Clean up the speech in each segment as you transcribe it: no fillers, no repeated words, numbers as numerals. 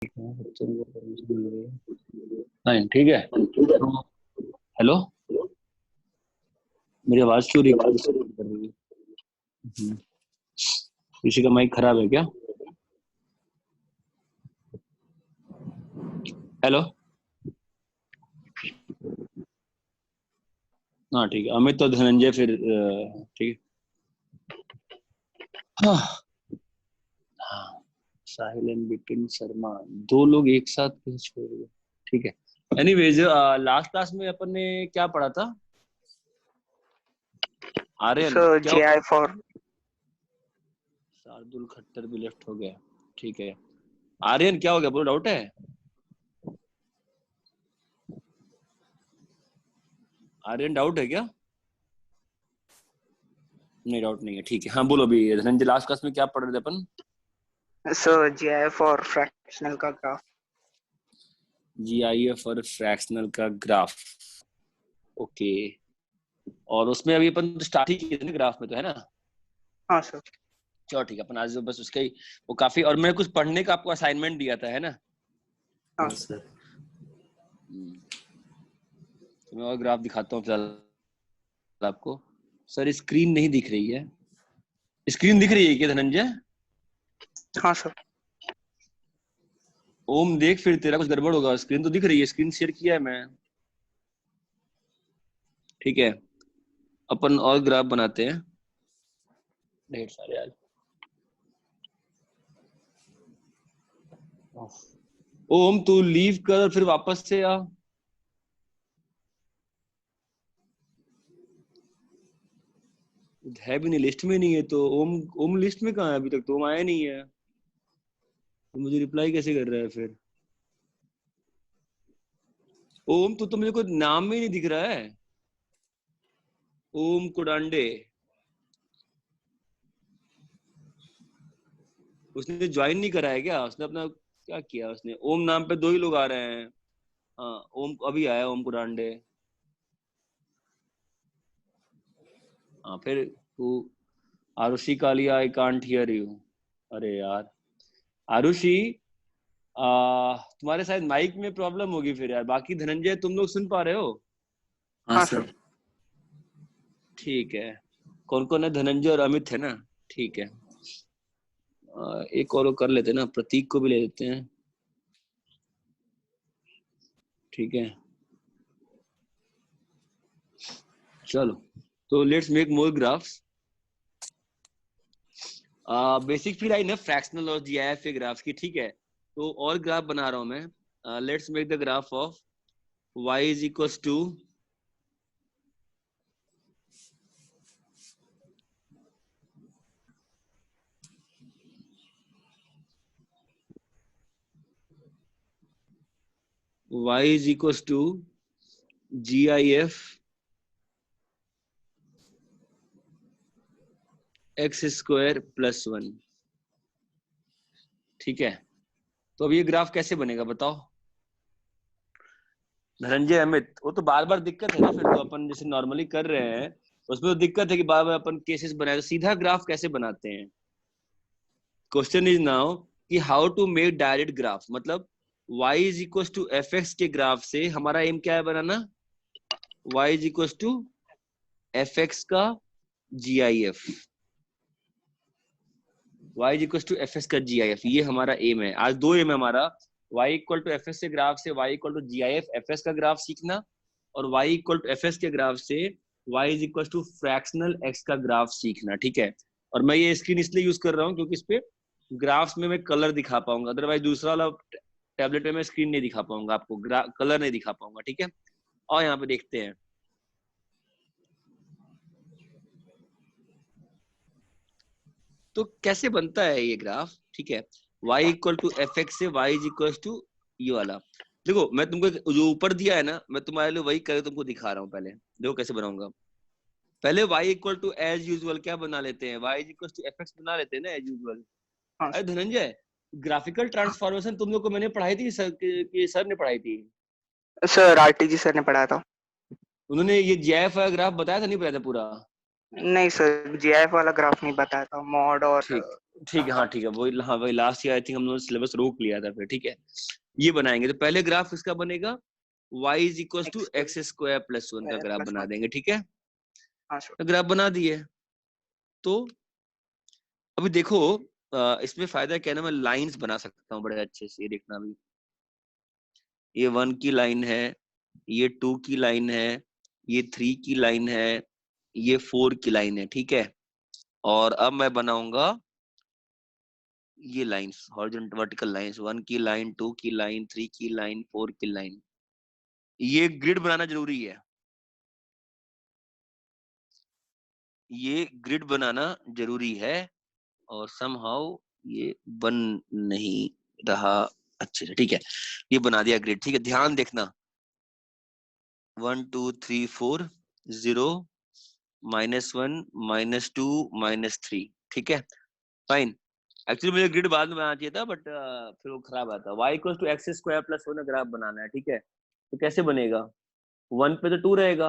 नहीं ठीक है। तो हेलो, मेरी आवाज क्यों रिकॉर्ड कर रही है? किसी का माइक खराब है क्या? हेलो, हाँ ठीक है। अमित तो धनंजय फिर ठीक है। हाँ, साहिल एंड बिपिन शर्मा, दो लोग एक साथ कैसे छोड़ गए? ठीक है। एनीवेज, लास्ट क्लास में अपन ने क्या पढ़ा था? आर्यन So क्या? GI for शार्दुल खट्टर भी लेफ्ट हो गया। ठीक है। आर्यन क्या हो गया, बोलो, डाउट है? आर्यन डाउट है क्या? नहीं, डाउट नहीं है। ठीक है, हाँ बोलो। अभी धनंजय, लास्ट क्लास में क्या पढ़ रहे थे अपन? GI for fractional का ग्राफ। जीआईएफ और फ्रैक्शनल का ग्राफ। ओके। और उसमें अभी अपन स्टार्ट ही किए थे ना ग्राफ में, तो है ना? हाँ सर। चलो ठीक है, अपन आज बस उसका ही वो काफी। और मैंने कुछ पढ़ने का आपको असाइनमेंट दिया था, है ना? हाँ सर। तो मैं और ग्राफ दिखाता हूँ फिलहाल आपको। सर स्क्रीन नहीं दिख रही है। स्क्रीन दिख रही है क्या धनंजय? हाँ सर। ओम देख, फिर तेरा कुछ गड़बड़ होगा। स्क्रीन तो दिख रही है, स्क्रीन शेयर किया है मैं। ठीक है, अपन और ग्राफ बनाते हैं। ढेर सारे आज। ओम तू लीव कर फिर वापस से आ। है भी नहीं, लिस्ट में नहीं है तो ओम। ओम लिस्ट में कहाँ है? अभी तक तो ओम आया नहीं है, तो मुझे रिप्लाई कैसे कर रहा है फिर? ओम तो मेरे को नाम में ही नहीं दिख रहा है। ओम कुडांडे, उसने ज्वाइन नहीं करा है क्या? उसने अपना क्या किया उसने? ओम नाम पे दो ही लोग आ रहे हैं। हाँ, ओम अभी आया, ओम कुडांडे। हाँ फिर तू। Arushi Kalia, I can't hear you. अरे यार आरुषि, तुम्हारे शायद माइक में प्रॉब्लम होगी फिर यार। बाकी धनंजय तुम लोग सुन पा रहे हो? हाँ सर। ठीक है। कौन कौन है? धनंजय और अमित है ना? ठीक है। एक और कर लेते हैं ना, प्रतीक को भी ले लेते हैं। ठीक है, चलो। तो let's make more graphs. Basic feel I ना फ्रैक्शनल और जीआईएफ के ग्राफ की। ठीक है, तो और ग्राफ बना रहा हूं मैं। Let's make the graph of y is equal to GIF x square plus 1। ठीक है, तो अब ये ग्राफ कैसे बनेगा बताओ धनंजय, अमित? वो तो बार बार दिक्कत है ना, फिर तो अपन जैसे नॉर्मली कर रहे हैं उसमें तो दिक्कत है कि बार बार अपन केसेस बनाए। तो सीधा ग्राफ कैसे बनाते हैं? क्वेश्चन इज नाउ कि how to make direct graph. मतलब y is equal to F x के ग्राफ से हमारा एम क्या है बनाना? y is equal to F x का GIF। y is equal to F x का GIF, ये हमारा एम है। आज दो एम है हमारा। y equal to F x के ग्राफ से y equal to GIF F x का ग्राफ सीखना, और y equal to F x के ग्राफ से y is equal to fractional x का ग्राफ सीखना। ठीक है, और मैं ये स्क्रीन इसलिए यूज कर रहा हूँ क्योंकि इस पे ग्राफ्स में मैं कलर दिखा पाऊंगा, अदरवाइज दूसरा वाला टैबलेट में मैं स्क्रीन नहीं दिखा पाऊंगा आपको, कलर नहीं दिखा पाऊंगा। ठीक है, और यहाँ पे देखते हैं। तो कैसे बनता है ये ग्राफ? ठीक है, y equal to F x से y इज इक्वल टू ये वाला। देखो मैं तुमको जो ऊपर दिया है ना, मैं तुम्हारे लिए वही करके तुमको दिखा रहा हूँ। पहले देखो कैसे बनाऊंगा। पहले y equal to as usual क्या बना लेते हैं? y is equal to F x बना लेते हैं ना, एज यूजुअल। हाँ अरे धनंजय, ग्राफिकल ट्रांसफॉर्मेशन तुम लोग को मैंने पढ़ाई थी सर, कि सर ने पढ़ाई थी? सर RTG सर ने पढ़ाया था। उन्होंने ये जीआईएफ वाला ग्राफ बताया था, नहीं बताया था पूरा? नहीं सर, GIF वाला ग्राफ नहीं बताया था, मॉड और ठीक ठीक है, हाँ ठीक है, वही, हाँ वही लास्ट ईयर आई थिंक हम लोगों ने सिलेबस रोक लिया था फिर, ठीक है। ये बनाएंगे तो पहले ग्राफ किसका बनेगा, y is equal to x square plus 1 का ग्राफ बना देंगे, ठीक है। हाँ सर। तो ग्राफ बना दिए, तो अभी देखो इसमें फायदा क्या है ना, मैं लाइंस बना सकता हूँ बड़े अच्छे से, ये देखना अभी, ये 1 की लाइन है, ये 2 की लाइन है, ये 3 की लाइन है, ये 4 की लाइन है, ठीक है। और अब मैं बनाऊंगा ये लाइंस, हॉरिजॉन्टल वर्टिकल लाइंस, 1 की लाइन, 2 की लाइन, 3 की लाइन, 4 की लाइन। ये ग्रिड बनाना जरूरी है, ये ग्रिड बनाना जरूरी है, और समहाउ ये बन नहीं रहा अच्छे से, ठीक है। ये बना दिया ग्रिड, ठीक है। ध्यान देखना, 1 2 3 4 0 -1 -2 -3, ठीक है, फाइन। एक्चुअली मुझे ग्रिड बाद में बनाना चाहिए था, बट फिर वो खराब आता। y equal to x square plus 1 graph बनाना है, ठीक है। तो कैसे बनेगा, 1 पे तो 2 रहेगा,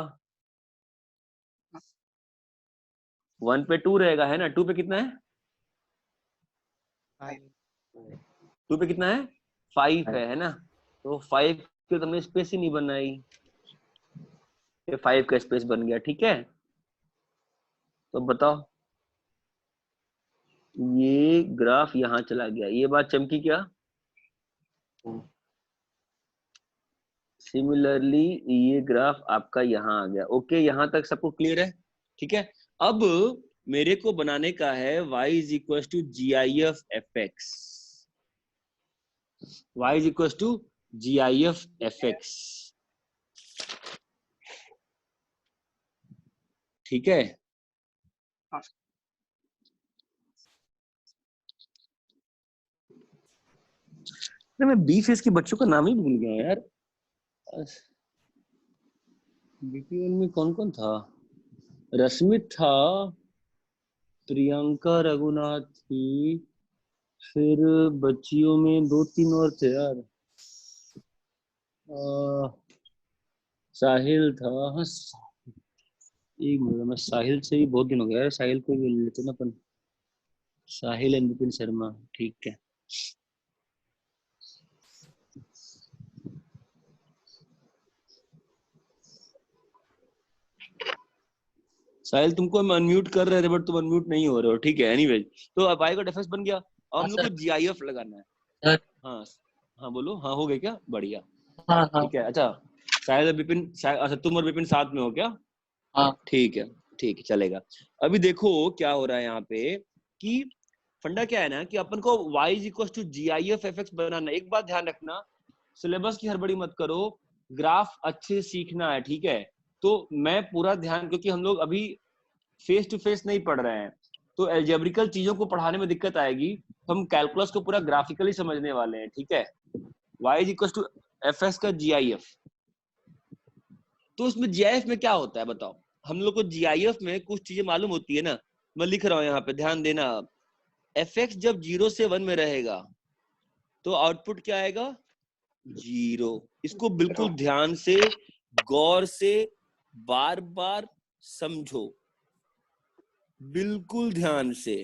1 पे 2 रहेगा, है ना। 2 पे कितना है, 2 पे कितना है, 5 है ना। तो 5 के तो हमने स्पेस ही नहीं बनाई, ये 5 का स्पेस बन गया, ठीक है। तो बताओ, ये ग्राफ यहाँ चला गया, ये बात चमकी क्या। सिमिलरली ये ग्राफ आपका यहाँ आ गया, ओके, यहाँ तक सबको क्लियर है, ठीक है। अब मेरे को बनाने का है y is equal to G I F F x, y is equal to G I F F x, ठीक है। हाँ अरे मैं बी फेस के बच्चों का नाम ही भूल गया यार, बीपीएल में कौन कौन था, रश्मित था, प्रियंका रघुनाथ थी, फिर बच्चियों में 2-3 और थे यार, साहिल था, हाँ एक मिनट, मैं साहिल से ही बहुत दिन हो गया यार, साहिल को भी ले लेते ना अपन, साहिल एंड विपिन शर्मा, ठीक है। साहिल तुमको हम अनम्यूट कर रहे थे, बट तुम अनम्यूट नहीं हो रहे हो, ठीक है। एनीवेज, तो अब आई का डिफरेंस बन गया, और हम लोग को जीआईएफ लगाना है। हाँ हाँ बोलो, हाँ हो गया क्या, बढ़िया, ठीक है। अच्छा शायद विपिन, अच्छा तुम और विपिन साथ में हो क्या, ठीक है, ठीक है, चलेगा। अभी देखो क्या हो रहा है यहाँ पे, कि फंडा क्या है ना, कि अपन को y is equal to G I F F X बनाना। एक बात ध्यान रखना, सिलेबस की हड़बड़ी मत करो, ग्राफ अच्छे से सीखना है, ठीक है। तो मैं पूरा ध्यान, क्योंकि हम लोग अभी फेस टू फेस नहीं पढ़ रहे हैं, तो एल्जेब्रिकल चीजों को पढ़ाने में दिक्कत आएगी, तो हम कैलकुलस को पूरा ग्राफिकली समझने वाले हैं, ठीक है। y is equal to f s का जी आई एफ, तो उसमें जी आई एफ में क्या होता है बताओ। हम लोग को जी आई एफ में कुछ चीजें मालूम होती है ना, मैं लिख रहा हूँ यहाँ पे, ध्यान देना। एफ एक्स जब 0 से 1 में रहेगा तो आउटपुट क्या आएगा, 0। इसको बिल्कुल ध्यान से, गौर से, बार बार समझो, बिल्कुल ध्यान से,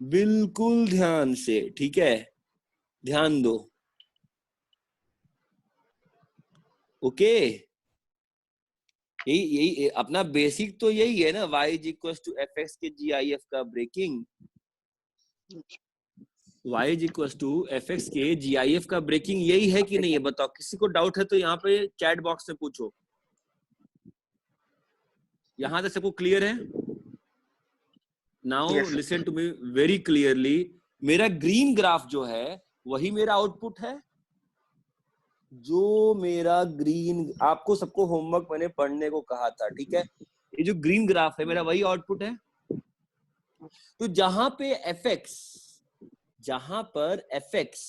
बिल्कुल ध्यान से, ठीक है, ध्यान दो, ओके। यही यही अपना बेसिक तो यही है ना, y is equal to F x के जी आई एफ का breaking, y is equal to F x के जी आई एफ का ब्रेकिंग, यही है कि नहीं है बताओ। किसी को डाउट है तो यहाँ पे चैट बॉक्स में पूछो। यहाँ तक सबको क्लियर है, now listen to me very clearly. मेरा ग्रीन ग्राफ जो है वही मेरा आउटपुट है, जो मेरा ग्रीन, आपको सबको होमवर्क मैंने पढ़ने को कहा था, ठीक है। ये जो ग्रीन ग्राफ है मेरा वही आउटपुट है। तो जहां पे एफ एक्स, जहां पर एफ एक्स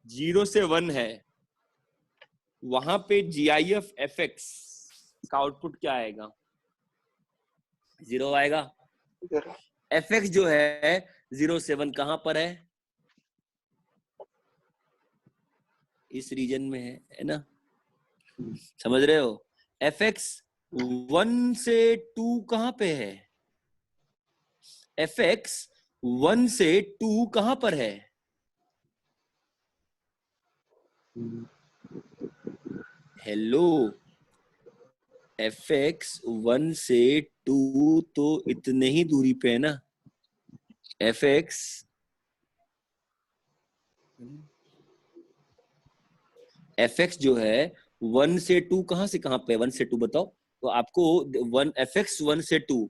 0 से 1 है, वहां पे जी आई एफ एफ एक्स का आउटपुट क्या आएगा, 0 आएगा। एफ एक्स जो है 0 से 1 कहां पर है, इस रीजन में है ना, समझ रहे हो। एफ एक्स 1 से 2 कहां पे है, एफ एक्स 1 से 2 कहां पर है? हेलो, एफ एक्स 1 से 2 तो इतने ही दूरी पे है ना। एफ एक्स जो है 1 से 2 कहां से कहां पे? 1 से 2 बताओ तो आपको 1 एफ एक्स 1 से 2,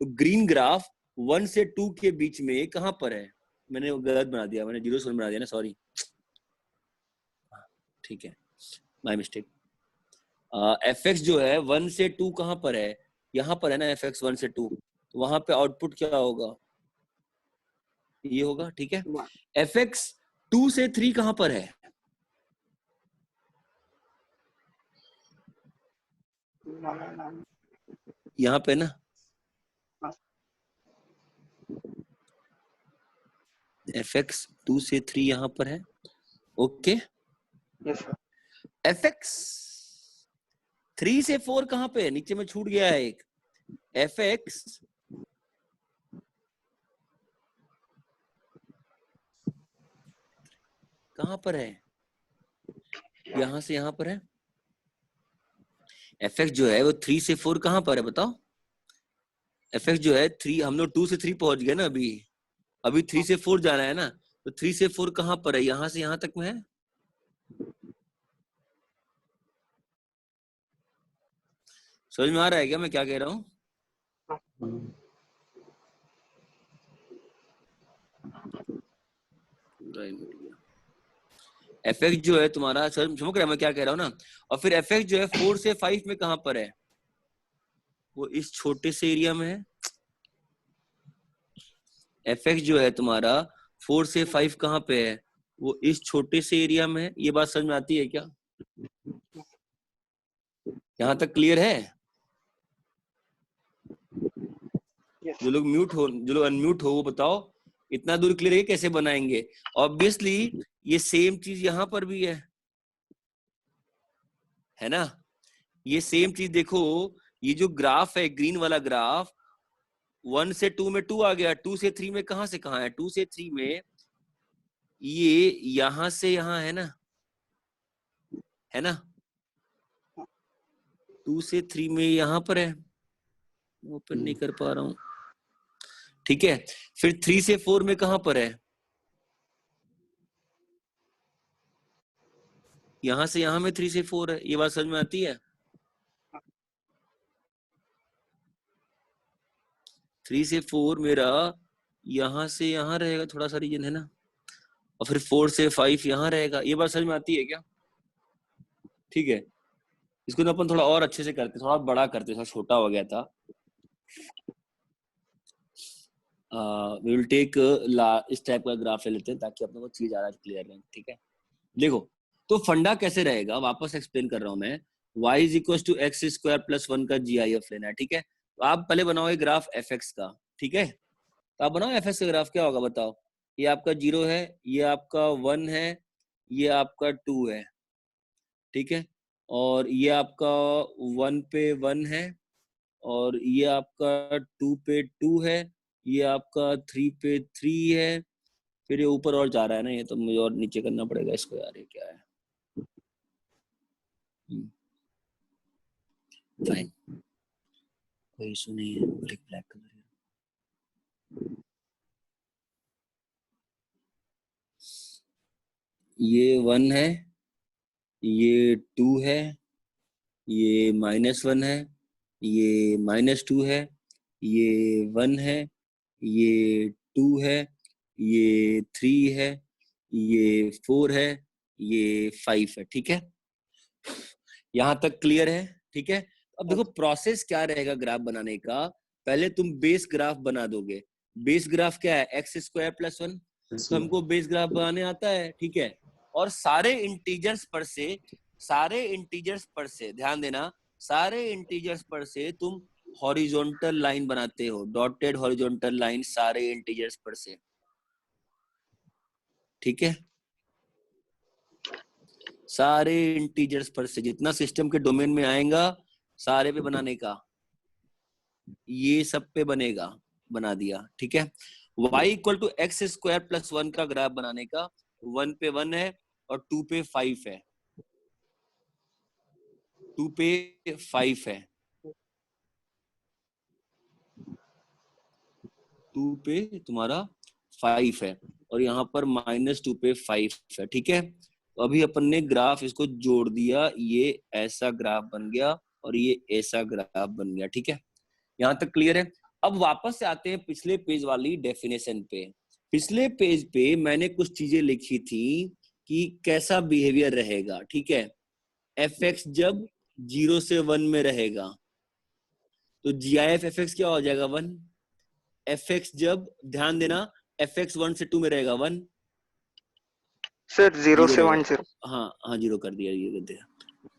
तो ग्रीन ग्राफ 1 से 2 के बीच में कहां पर है? मैंने गलत बना दिया, मैंने 0 से 1 बना दिया ना, सॉरी। ठीक है, माय मिस्टेक। एफ एक्स जो है 1 से 2 कहां पर है? यहां पर है ना, एफ एक्स 1 से 2, तो वहां पे आउटपुट क्या होगा? ये होगा, ठीक है। वन एफ एक्स 2 से 3 कहां पर है? यहाँ पे ना, एफ एक्स 2 से 3 यहाँ पर है, okay. Yes sir. F x 3 से 4 कहां पे है? नीचे में छूट गया है एक। एफ एक्स कहां पर है? यहां से यहां पर है। एफ एक्स जो है वो 3 से 4 कहां पर है बताओ? एफ एक्स जो है 3, हम लोग 2 से 3 पहुंच गए ना अभी। अभी 3 से 4 जाना है ना, तो 3 से 4 कहां पर है? यहां से यहां तक में है। समझ में आ रहा है क्या मैं क्या कह रहा हूँ? एफ एक्स जो है तुम्हारा, समझ रहा है मैं क्या कह रहा हूँ ना। और फिर एफ एक्स जो है 4 से 5 में कहां पर है? वो इस छोटे से एरिया में है। एफ एक्स जो है तुम्हारा 4 से 5 कहां पे है? वो इस छोटे से एरिया में है। ये बात समझ में आती है क्या? यहां तक क्लियर है? यस जो लोग म्यूट हो, जो लोग अनम्यूट हो, वो बताओ इतना दूर क्लियर है, कैसे बनाएंगे? ऑब्वियसली ये सेम चीज यहां पर भी है ना। ये सेम चीज देखो, ये जो ग्राफ है ग्रीन वाला ग्राफ, 1 से 2 में 2 आ गया, 2 से 3 में कहां से कहां है? 2 से 3 में ये यहां से यहां है ना, है ना। 2 से 3 में यहां पर है, ओपन नहीं कर पा रहा हूं, ठीक है। फिर 3 से 4 में कहां पर है? यहां से यहां में 3 से 4 है। ये बात समझ में आती है? 3 से 4 मेरा यहां से यहां रहेगा, थोड़ा सा रीजन है ना, और फिर 4 से 5 यहां रहेगा। ये बात समझ में आती है क्या? ठीक है, इसको ना अपन थोड़ा और अच्छे से करते, थोड़ा बड़ा करते, थोड़ा छोटा हो गया था। वी विल टेक इस टाइप का ग्राफ ले लेते हैं ताकि अपने को चीज ज्यादा क्लियर रहे, ठीक है। देखो, तो फंडा कैसे रहेगा, वापस एक्सप्लेन कर रहा हूं मैं। y is equal to x square plus 1 का GIF लेना है, ठीक है। तो आप पहले बनाओगे ग्राफ एफ एक्स का, ठीक है। तो आप बनाओ एफ एक्स का ग्राफ, क्या होगा बताओ। ये आपका 0 है, ये आपका 1 है, ये आपका 2 है, ठीक है। और ये आपका 1 पे 1 है, और ये आपका 2 पे 2 है, ये आपका 3 पे 3 है। फिर ये ऊपर और जा रहा है ना, ये तो मुझे और नीचे करना पड़ेगा इसको यार, ये क्या है। फाइन, कोई इशू नहीं है, ब्लैक कलर। ये 1 है, ये 2 है, ये -1 है, ये -2 है, ये 1 है, ये 2 है, ये 3 है, ये 4 है, ये 5 है, ठीक है। यहां तक क्लियर है, ठीक है। अब देखो प्रोसेस क्या रहेगा ग्राफ बनाने का। पहले तुम बेस ग्राफ बना दोगे। बेस ग्राफ क्या है? X square plus 1। तो हमको बेस ग्राफ बनाने आता है, ठीक है। और सारे इंटीजर्स पर से, सारे इंटीजर्स पर से ध्यान देना, सारे इंटीजर्स पर से तुम हॉरिजॉन्टल लाइन बनाते हो, डॉटेड हॉरिजॉन्टल लाइन सारे इंटीजर्स पर से, ठीक है। सारे इंटीजर्स पर से जितना सिस्टम के डोमेन में आएगा, सारे पे बनाने का, ये सब पे बनेगा, बना दिया, ठीक है। y equal to x square plus 1 का ग्राफ बनाने का 1 पे 1 है और 2 पे 5 है, 2 पे 5 है, 2 पे तुम्हारा 5 है और यहाँ पर -2 पे 5 है, ठीक है। तो अभी अपन ने ग्राफ इसको जोड़ दिया, ये ऐसा ग्राफ बन गया और ये ऐसा ग्राफ बन गया, ठीक है। यहाँ तक क्लियर है। अब वापस से आते हैं पिछले पेज वाली डेफिनेशन पे। पिछले पेज पे मैंने कुछ चीजें लिखी थी कि कैसा बिहेवियर रहेगा, ठीक है। एफ एक्स जब 0 से 1 में रहेगा तो जी आई एफ एक्स क्या हो जाएगा 1। एफ एक्स जब, ध्यान देना, एफ एक्स 1 से 2 में रहेगा 1, सर 0 से रहेगा। 1 0। हाँ हाँ, 0 कर दिया, ये कर दिया।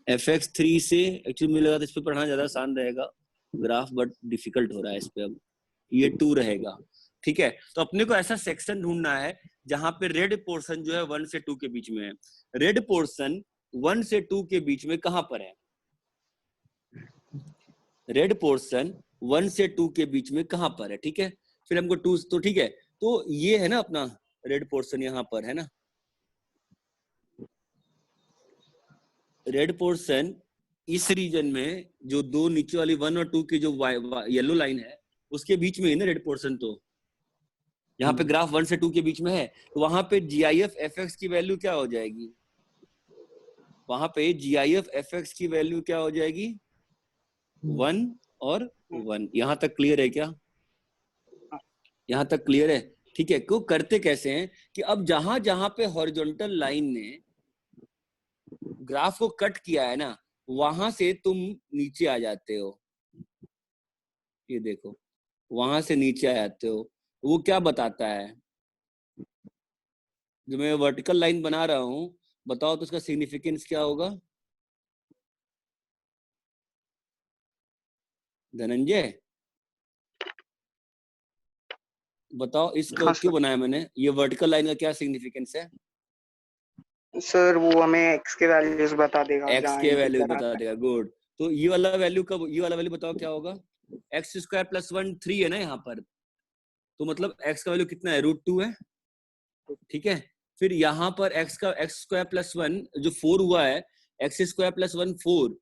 एफ एक्स 3 से, एक्चुअली मुझे लगा था इस पे पढ़ना ज्यादा आसान रहेगा ग्राफ, बट डिफिकल्ट हो रहा है इस पे। अब ये 2 रहेगा, ठीक है। तो अपने को ऐसा सेक्शन ढूंढना है जहां पे रेड पोर्शन जो है 1 से 2 के बीच में है। रेड पोर्शन 1 से 2 के बीच में कहां पर है? रेड पोर्शन 1 से 2 के बीच में कहां पर है, ठीक है। फिर हमको 2 तो ठीक है, तो ये है ना अपना रेड पोर्शन, यहाँ पर है ना रेड पोर्शन। इस रीजन में जो दो नीचे वाली 1 और 2 की जो येलो लाइन है उसके बीच में है ना रेड पोर्शन। तो यहाँ पे ग्राफ 1 से 2 के बीच में है, तो वहां पे GIF FX की वैल्यू क्या हो जाएगी? वहां पे GIF FX की वैल्यू क्या हो जाएगी? 1 और 1। यहाँ तक क्लियर है क्या? यहाँ तक क्लियर है, ठीक है। क्यों करते कैसे हैं कि अब जहां जहां पे हॉरिजॉन्टल लाइन ने ग्राफ को कट किया है ना, वहां से तुम नीचे आ जाते हो। ये देखो, वहां से नीचे आ जाते हो। वो क्या बताता है? जो मैं वर्टिकल लाइन बना रहा हूं, बताओ तो उसका सिग्निफिकेंस क्या होगा धनंजय? बताओ इसको हाँ क्यों सर। बनाया मैंने? ये वर्टिकल लाइन का क्या सिग्निफिकेंस है? सर वो हमें एक्स के वैल्यूज बता देगा एक्स जहाँ के वैल्यू इंटीजर बता आता देगा, गुड। तो ये वाला वैल्यू कब, ये वाला वैल्यू बताओ क्या होगा? एक्स स्क्वायर प्लस 1 3 है ना यहाँ पर, तो मतलब एक्स का वैल्यू कितना है? √2 है, ठीक है। फिर यहाँ पर एक्स का एक्स स्क्वायर प्लस 1 जो 4 हुआ है, एक्स स्क्वायर प्लस 1 4,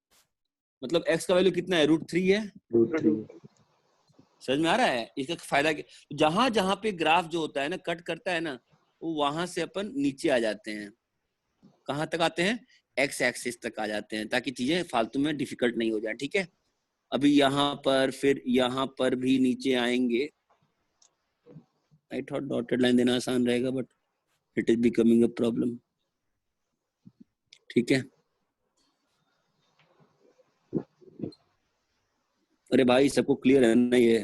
मतलब एक्स का वैल्यू कितना है? √3 है। है। समझ में आ रहा है इसका फायदा? जहां जहां पे ग्राफ जो होता है ना कट करता है ना, वो वहां से अपन नीचे आ जाते हैं। कहां तक आते हैं? एक्स एक्सिस तक आ जाते हैं, ताकि चीजें फालतू में डिफिकल्ट नहीं हो जाए, ठीक है। अभी यहाँ पर, फिर यहाँ पर भी नीचे आएंगे। आई थॉट डॉटेड लाइन देना आसान रहेगा, but it is becoming a problem, ठीक है। अरे भाई सबको क्लियर है ना ये?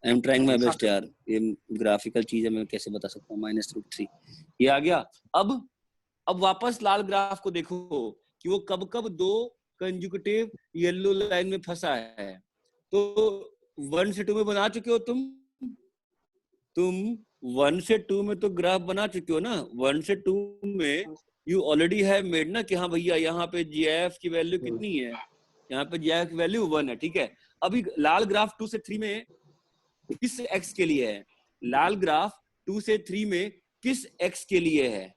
आई एम ट्राइंग माई बेस्ट यार। ये ग्राफिकल चीज है, मैं कैसे बता सकता हूँ? -√3 ये आ गया। अब वापस लाल ग्राफ को देखो कि वो कब कब दो कंजुकेटिव येलो लाइन में फंसा है। तो 1 से 2 में बना चुके हो तुम 1 से 2 में तो ग्राफ बना चुके हो ना। 1 से 2 में यू ऑलरेडी हैव मेड ना कि हाँ भैया यहाँ पे GIF की वैल्यू कितनी है, यहाँ पे GIF की वैल्यू 1 है, ठीक है। अभी लाल ग्राफ 2 से 3 में किस x के लिए है? लाल ग्राफ 2 से 3 में किस x के लिए है?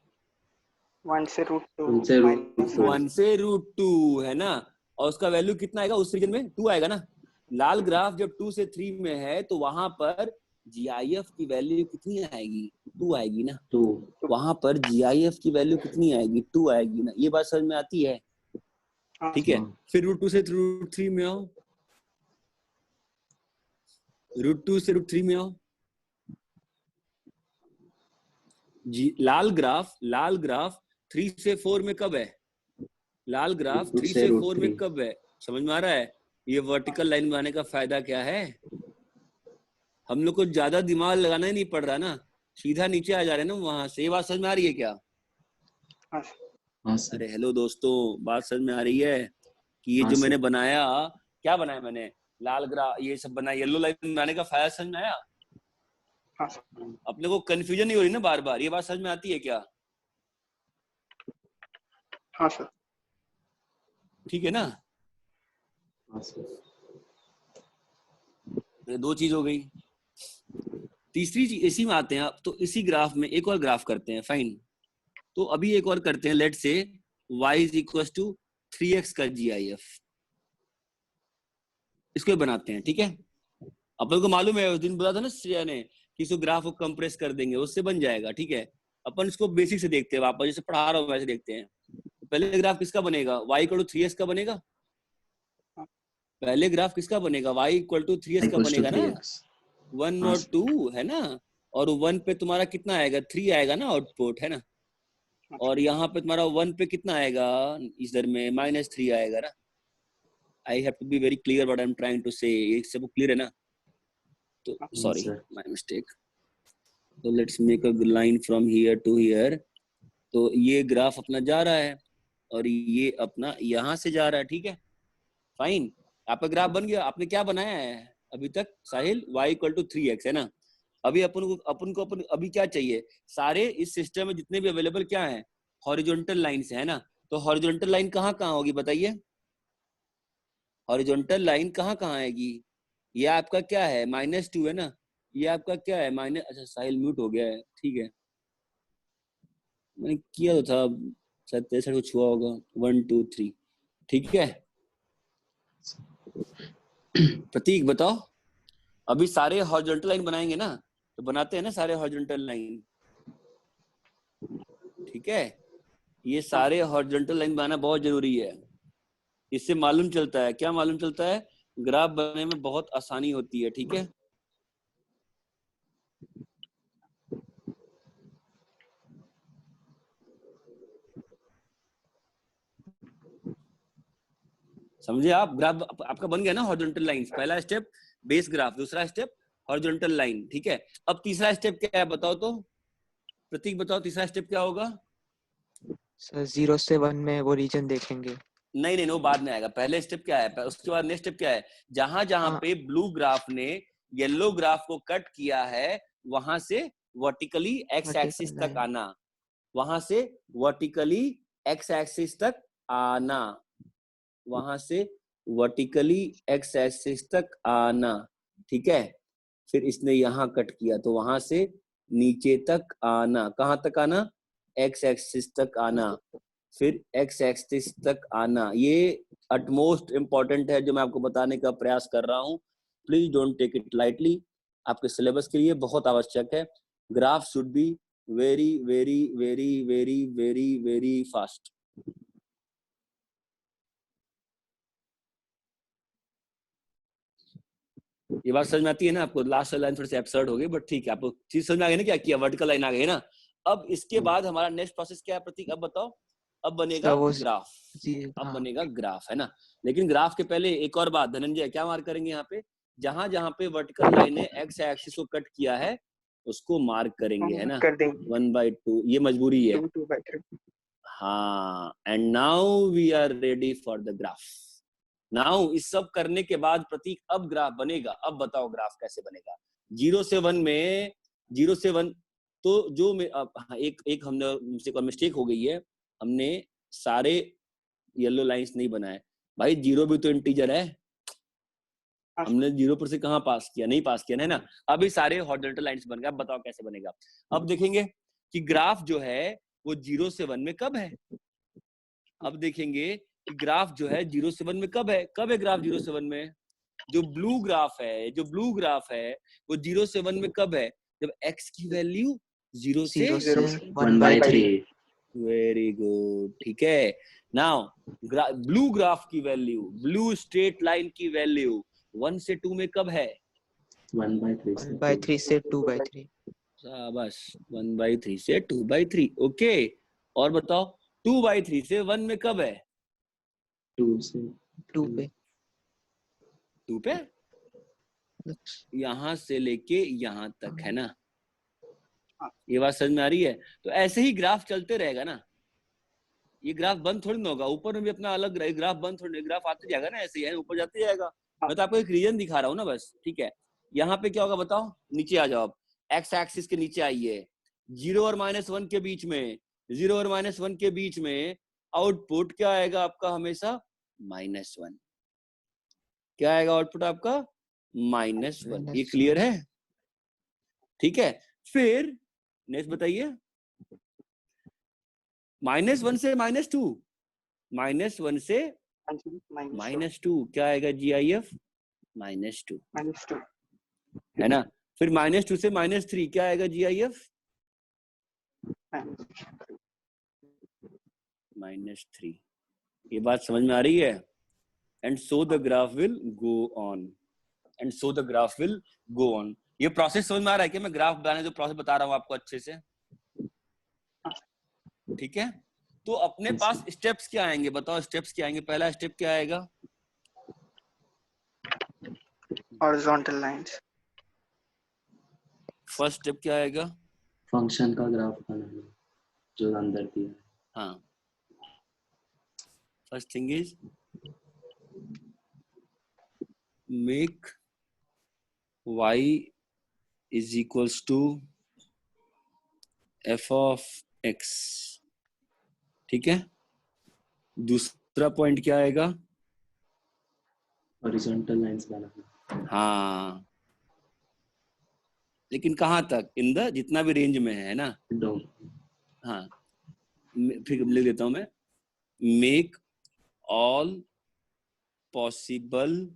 1 से √2 माइनस 1 से √2 है ना, और उसका वैल्यू कितना आएगा उस रीजन में? 2 आएगा ना। लाल ग्राफ जब 2 से 3 में है तो वहां पर GIF की वैल्यू कितनी आएगी? 2 आएगी ना। 2 वहां पर GIF की वैल्यू कितनी आएगी? 2 आएगी ना। ये बात समझ में आती है? ठीक है। फिर √2 से √3 में आओ, √2 से √3 में आओ। लाल ग्राफ 3 से 4 में कब है? लाल ग्राफ 3 से 4 में कब है? समझ में आ रहा है? ये वर्टिकल लाइन बनाने का फायदा क्या है? हम लोग को ज्यादा दिमाग लगाना ही नहीं पड़ रहा ना, सीधा नीचे आ जा रहे हैं ना वहां से। ये बात समझ में आ रही है क्या? अरे हेलो दोस्तों, बात समझ में आ रही है कि ये जो मैंने बनाया, क्या बनाया मैंने? लाल ग्राफ ये सब बनाया, येलो लाइन बनाने का फायदा समझ में आया? अपने को कंफ्यूजन नहीं हो रही ना बार बार? ये बात समझ में आती है क्या? हाँ सर। ठीक है ना। ये 2 चीज हो गई। तीसरी चीज इसी में आते हैं आप, तो इसी ग्राफ में एक और ग्राफ करते हैं, फाइन। तो अभी एक और करते हैं, लेट से y is equal to 3x का GIF, इसको बनाते हैं, ठीक है। अपन को मालूम है, उस दिन बोला था ना श्रेया ने कि इसको ग्राफ को कंप्रेस कर देंगे, उससे बन जाएगा, ठीक है। अपन इसको बेसिक से देखते हैं, वापस जैसे पढ़ा रहा हूँ वैसे देखते हैं। पहले ग्राफ किसका बनेगा, y इक्वल टू 3x का बनेगा। पहले ग्राफ किसका बनेगा, y इक्वल टू 3x का बनेगा ना, 1 और 2 है ना, और 1 पे तुम्हारा कितना आएगा, 3 आएगा ना आउटपुट, है ना। और यहाँ पे तुम्हारा 1 पे कितना आएगा, इधर में -3 आएगा ना। I have to be very clear what I am trying to say, ये सब क्लियर है ना। तो सॉरी माय मिस्टेक। तो let's make a line from here to here. तो ये ग्राफ अपना जा रहा है और ये अपना यहाँ से जा रहा है, ठीक है, फाइन। आपका ग्राफ बन गया। आपने क्या बनाया है अभी तक साहिल, y इक्वल टू 3x है ना। अभी अपन अभी क्या चाहिए, सारे इस सिस्टम में जितने भी अवेलेबल क्या है, हॉरिजॉन्टल लाइंस है ना। तो हॉरिजॉन्टल लाइन कहाँ कहाँ होगी बताइए, हॉरिजॉन्टल लाइन कहाँ कहाँ आएगी। ये आपका क्या है, -2 है ना, ये आपका क्या है माइनस, अच्छा साहिल म्यूट हो गया है, ठीक है। मैंने किया तो था, शायद 63 कुछ हुआ होगा, 1 2 3, ठीक है। प्रतीक बताओ, अभी सारे हॉरिजॉन्टल लाइन बनाएंगे ना, तो बनाते हैं ना सारे हॉरिजॉन्टल लाइन, ठीक है। ये सारे हॉरिजॉन्टल लाइन बनाना बहुत जरूरी है। इससे मालूम चलता है, क्या मालूम चलता है, ग्राफ बनाने में बहुत आसानी होती है, ठीक है। समझे आप, ग्राफ आपका बन गया ना हॉरिजॉन्टल लाइंस। पहला स्टेप बेस ग्राफ, दूसरा स्टेप हॉरिजॉन्टल लाइन, ठीक है। अब तीसरा स्टेप क्या है बताओ तो, प्रतीक बताओ तीसरा स्टेप क्या होगा। सर 0 से 1 में वो रीजन देखेंगे। नहीं नहीं, वो बाद में आएगा। पहले स्टेप क्या है, उसके बाद नेक्स्ट स्टेप क्या है, जहां जहां पे ब्लू ग्राफ ने येलो ग्राफ को कट किया है, वहां से वर्टिकली एक्स एक्सिस तक आना, वहां से वर्टिकली एक्स एक्सिस तक आना, वहां से वर्टिकली एक्स एक्सिस तक आना, ठीक है। फिर इसने यहाँ कट किया तो वहां से नीचे तक आना, कहाँ तक आना, एक्स एक्सिस तक आना, फिर एक्स एक्सिस तक आना। ये अटमोस्ट इम्पोर्टेंट है जो मैं आपको बताने का प्रयास कर रहा हूँ, please don't take it lightly, आपके सिलेबस के लिए बहुत आवश्यक है। Graph should be very very very very very very fast. ये बात समझ में आती है ना आपको, लास्ट लाइन थोड़ी सी एब्सर्ड हो गई बट ठीक है, आपको चीज समझ में आ गई ना, क्या किया, वर्टिकल लाइन आ गई ना। अब इसके बाद हमारा नेक्स्ट प्रोसेस क्या है प्रतीक, अब बताओ। अब बनेगा ग्राफ, अब बनेगा ग्राफ, है ना। लेकिन ग्राफ के पहले एक और बात, धनंजय क्या मार्क करेंगे यहाँ पे, जहां जहां पे वर्टिकल लाइन ने एक्स एक्सिस को कट किया है उसको मार्क करेंगे, है ना, 1/2, ये मजबूरी है। 2/3। हाँ, and now we are ready for the graph. Now इस सब करने के बाद प्रतीक अब ग्राफ बनेगा। अब बताओ ग्राफ कैसे बनेगा, 0 से 1 में, 0 से 1 तो जो एक हमने मिस्टेक हो गई है, हमने सारे येलो लाइंस नहीं बनाए भाई, 0 भी तो इंटीजर है, हमने 0 पर से कहाँ पास किया, नहीं पास किया, है ना। अभी सारे हॉरिजॉन्टल लाइंस बन गए। अब बताओ कैसे बनेगा। अब देखेंगे कि ग्राफ जो है वो 0 से 1 में कब है। अब देखेंगे कि ग्राफ जो है 0 से 1 में कब है, कब है ग्राफ 0 से 1 में, जो ब्लू ग्राफ है, जो ब्लू ग्राफ है वो 0 से 1 में कब है, जब x की वैल्यू 0 से 1/3। वेरी गुड, ठीक है। नाउ ब्लू ग्राफ की वैल्यू, ब्लू स्ट्रेट लाइन की वैल्यू 1 से 2 में कब है, 1/3 से 2/3। बस 1/3 से 2/3, ओके। और बताओ 2/3 से 1 में कब है, 2 पे, 2 पे, यहां से लेके यहां तक, है ना। ये बात समझ में आ रही है। तो ऐसे ही ग्राफ चलते रहेगा ना, ये ग्राफ बंद थोड़ी ना होगा, ऊपर में भी अपना अलग ग्राफ बंद थोड़ी, ग्राफ आते जाएगा ना, ऐसे ही है, ऊपर जाते जाएगा। मैं तो आपको एक रीजन दिखा रहा हूँ ना बस, ठीक है। यहाँ पे क्या होगा बताओ, नीचे आ जाओ, एक्स एक्सिस के नीचे आइए, 0 और -1 के बीच में, 0 और -1 के बीच में आउटपुट क्या आएगा आपका, हमेशा -1। क्या आएगा आउटपुट आपका, -1। ये क्लियर है, ठीक है, फिर नेक्स्ट बताइए, -1 से -2, -1 से -2 क्या आएगा GIF -2, -2 है ना। फिर -2 से -3 क्या आएगा GIF -3। ये बात समझ में आ रही है? And so the graph will go on, and so the graph will go on. ये प्रोसेस समझ में आ रहा है कि मैं ग्राफ बनाने जो प्रोसेस बता रहा हूँ आपको अच्छे से? ठीक है, तो अपने पास स्टेप्स क्या आएंगे, बताओ स्टेप्स क्या आएंगे? पहला स्टेप क्या आएगा? Horizontal lines. फर्स्ट स्टेप क्या आएगा? फंक्शन का ग्राफ बनाना जो अंदर दिया है। हाँ, first thing is make y is equals to f of x, ठीक है। दूसरा पॉइंट क्या आएगा? हॉरिजॉन्टल लाइंस बनाना। हाँ, लेकिन कहाँ तक? इन द जितना भी रेंज में है ना। डाउन। हाँ, फिर लिख देता हूं मैं, मेक ऑल पॉसिबल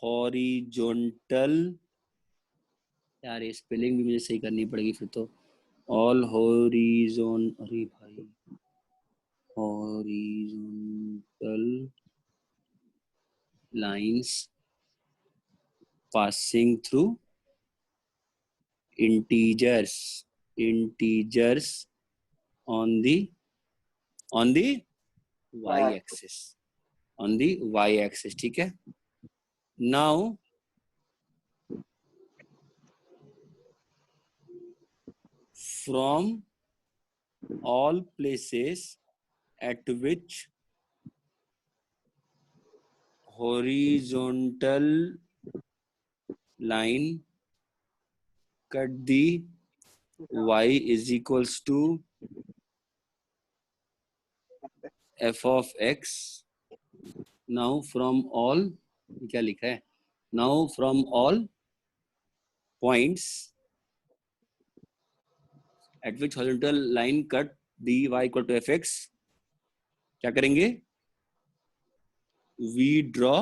हॉरिजॉन्टल, यार ये स्पेलिंग भी मुझे सही करनी पड़ेगी फिर तो, ऑल हॉरिजॉन, अरे भाई, horizontal lines passing through integers on the y axis, on the y axis, ठीक है। now from all places at which horizontal line cut the y is equals to f of x, now from all, क्या लिखा है, now from all points at which horizontal line cut dy equal to fx, क्या करेंगे? we draw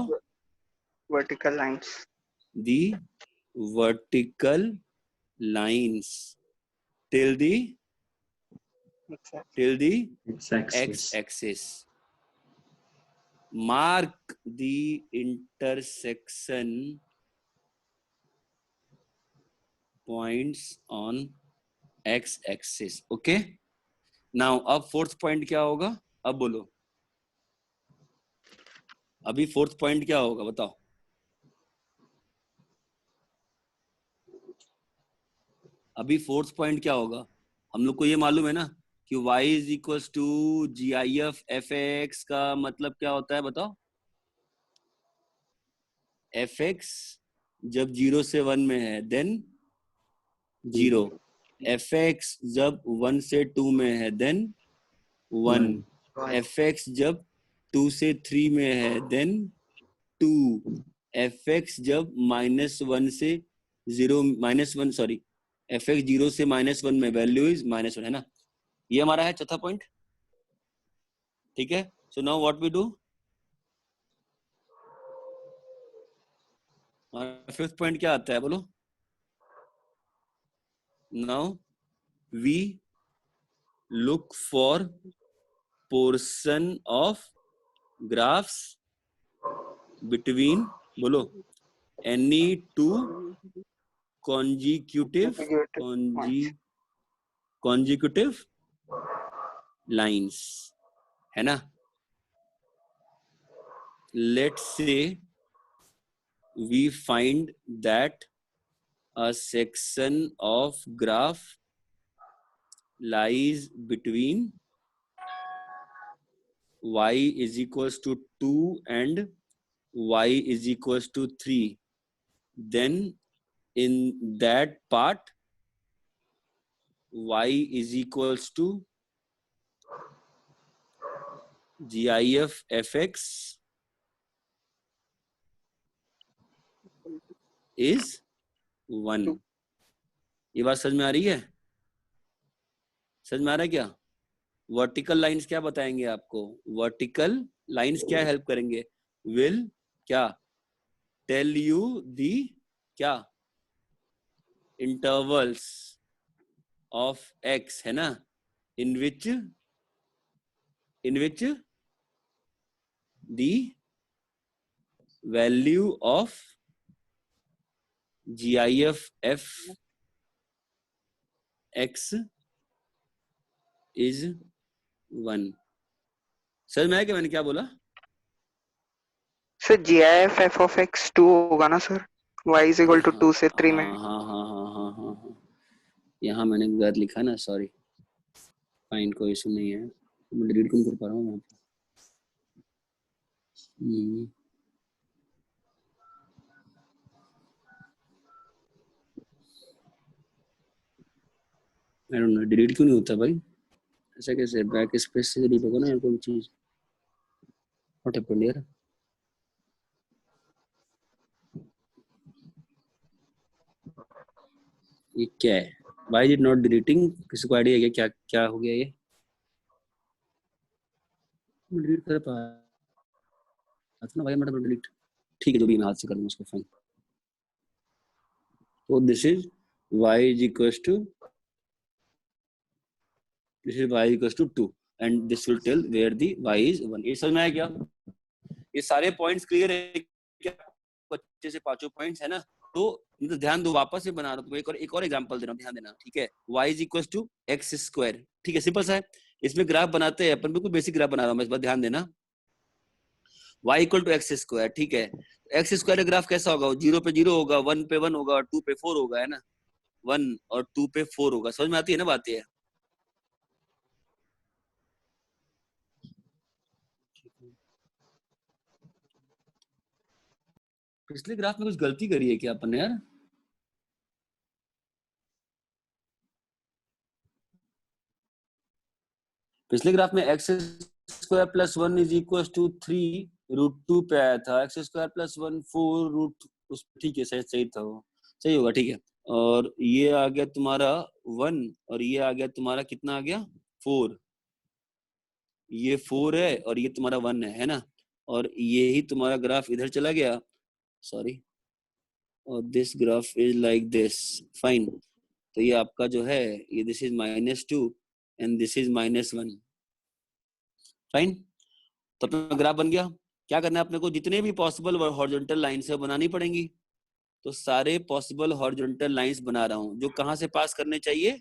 vertical lines. the vertical lines till the x-axis. x-axis. Mark the intersection points on x-axis. Okay. Now अब fourth point क्या होगा? अब बोलो, अभी fourth point क्या होगा बताओ? अभी फोर्थ पॉइंट क्या होगा? हम लोग को ये मालूम है ना कि y is equals to GIF fx का मतलब क्या होता है बताओ? fx जब 0 से 1 में है देन 0, fx जब 1 से 2 में है देन 1, fx जब 2 से 3 में है देन 2, fx जब -1 से 0 -1 सॉरी fx 0 से -1 में वैल्यू इज -1, है ना। ये हमारा है चौथा पॉइंट, ठीक है। So now what we do, fifth point क्या आता है बोलो? Now we look for portion of graphs between, बोलो, एनी टू consecutive lines, है ना। let's say we find that a section of graph lies between y is equals to 2 and y is equals to 3, then in that part y is equals to GIF fx is 1, ये बात समझ में आ रही है? समझ में आ रहा है क्या? वर्टिकल लाइंस क्या बताएंगे आपको? वर्टिकल लाइंस क्या हेल्प करेंगे? विल क्या टेल यू दी क्या इंटरवल्स ऑफ एक्स, है ना, in which the value of GIF f x is 1। समझ में आया क्या मैंने क्या बोला? Sir GIF f of x 2 होगा ना sir, y is equal to 2 से 3 में। हाँ, यहाँ मैंने गलत लिखा ना, सॉरी। फाइन, कोई इशू नहीं है, मैं डिलीट क्यों कर पा रहा हूँ यहाँ पे? आई डोंट नो डिलीट क्यों नहीं होता भाई, ऐसा कैसे? बैक स्पेस से डिलीट होगा ना यार कोई चीज। व्हाट हैपेंड यार? ये क्या है? Why is it not deleting? किसी को आइडिया है क्या क्या हो गया? ये डिलीट कर पा ना भाई, मैं डिलीट, ठीक है जो भी मैं हाथ से कर दूंगा उसको, फाइन। तो this is y is equals to 2 and this will tell where the y is 1। ये समझ में आया क्या? ये सारे पॉइंट्स क्लियर है क्या? अच्छे से पांचों पॉइंट्स है ना? तो ध्यान दो, वापस से बना रहा हूँ, एक और एग्जांपल दे रहा हूँ, ध्यान देना, ठीक है? y is equals to x square, ठीक है, सिंपल सा है। इसमें ग्राफ बनाते हैं अपन, बिल्कुल बेसिक ग्राफ बना रहा हूँ मैं, इस बार ध्यान देना। y equal to x square, ठीक है? एक्स स्क्वायर का ग्राफ कैसा होगा? 0 पे 0 होगा, 1 पे 1 होगा, 2 पे 4 होगा, है ना? 1 और 2 पे 4 होगा। समझ में आती है ना बात? ये पिछले ग्राफ में कुछ गलती करी है क्या अपन ने यार? पिछले ग्राफ में x square plus 1 is equal to 3√2 पे आया था, एक्स स्क्वायर प्लस 1 4 उस, ठीक है, सही था वो, सही होगा, ठीक है। और ये आ गया तुम्हारा 1 और ये आ गया तुम्हारा कितना आ गया? 4। ये 4 है और ये तुम्हारा 1 है ना? और ये ही तुम्हारा ग्राफ इधर चला गया, सॉरी, और this graph is like this, fine. तो ये आपका जो है, ये this is -2 and this is -1, fine. तो अपना ग्राफ बन गया। क्या करना है अपने को? जितने भी पॉसिबल हॉरिजॉन्टल लाइंस है बनानी पड़ेंगी। तो सारे पॉसिबल हॉरिजॉन्टल लाइंस बना रहा हूं, जो कहां से पास करने चाहिए?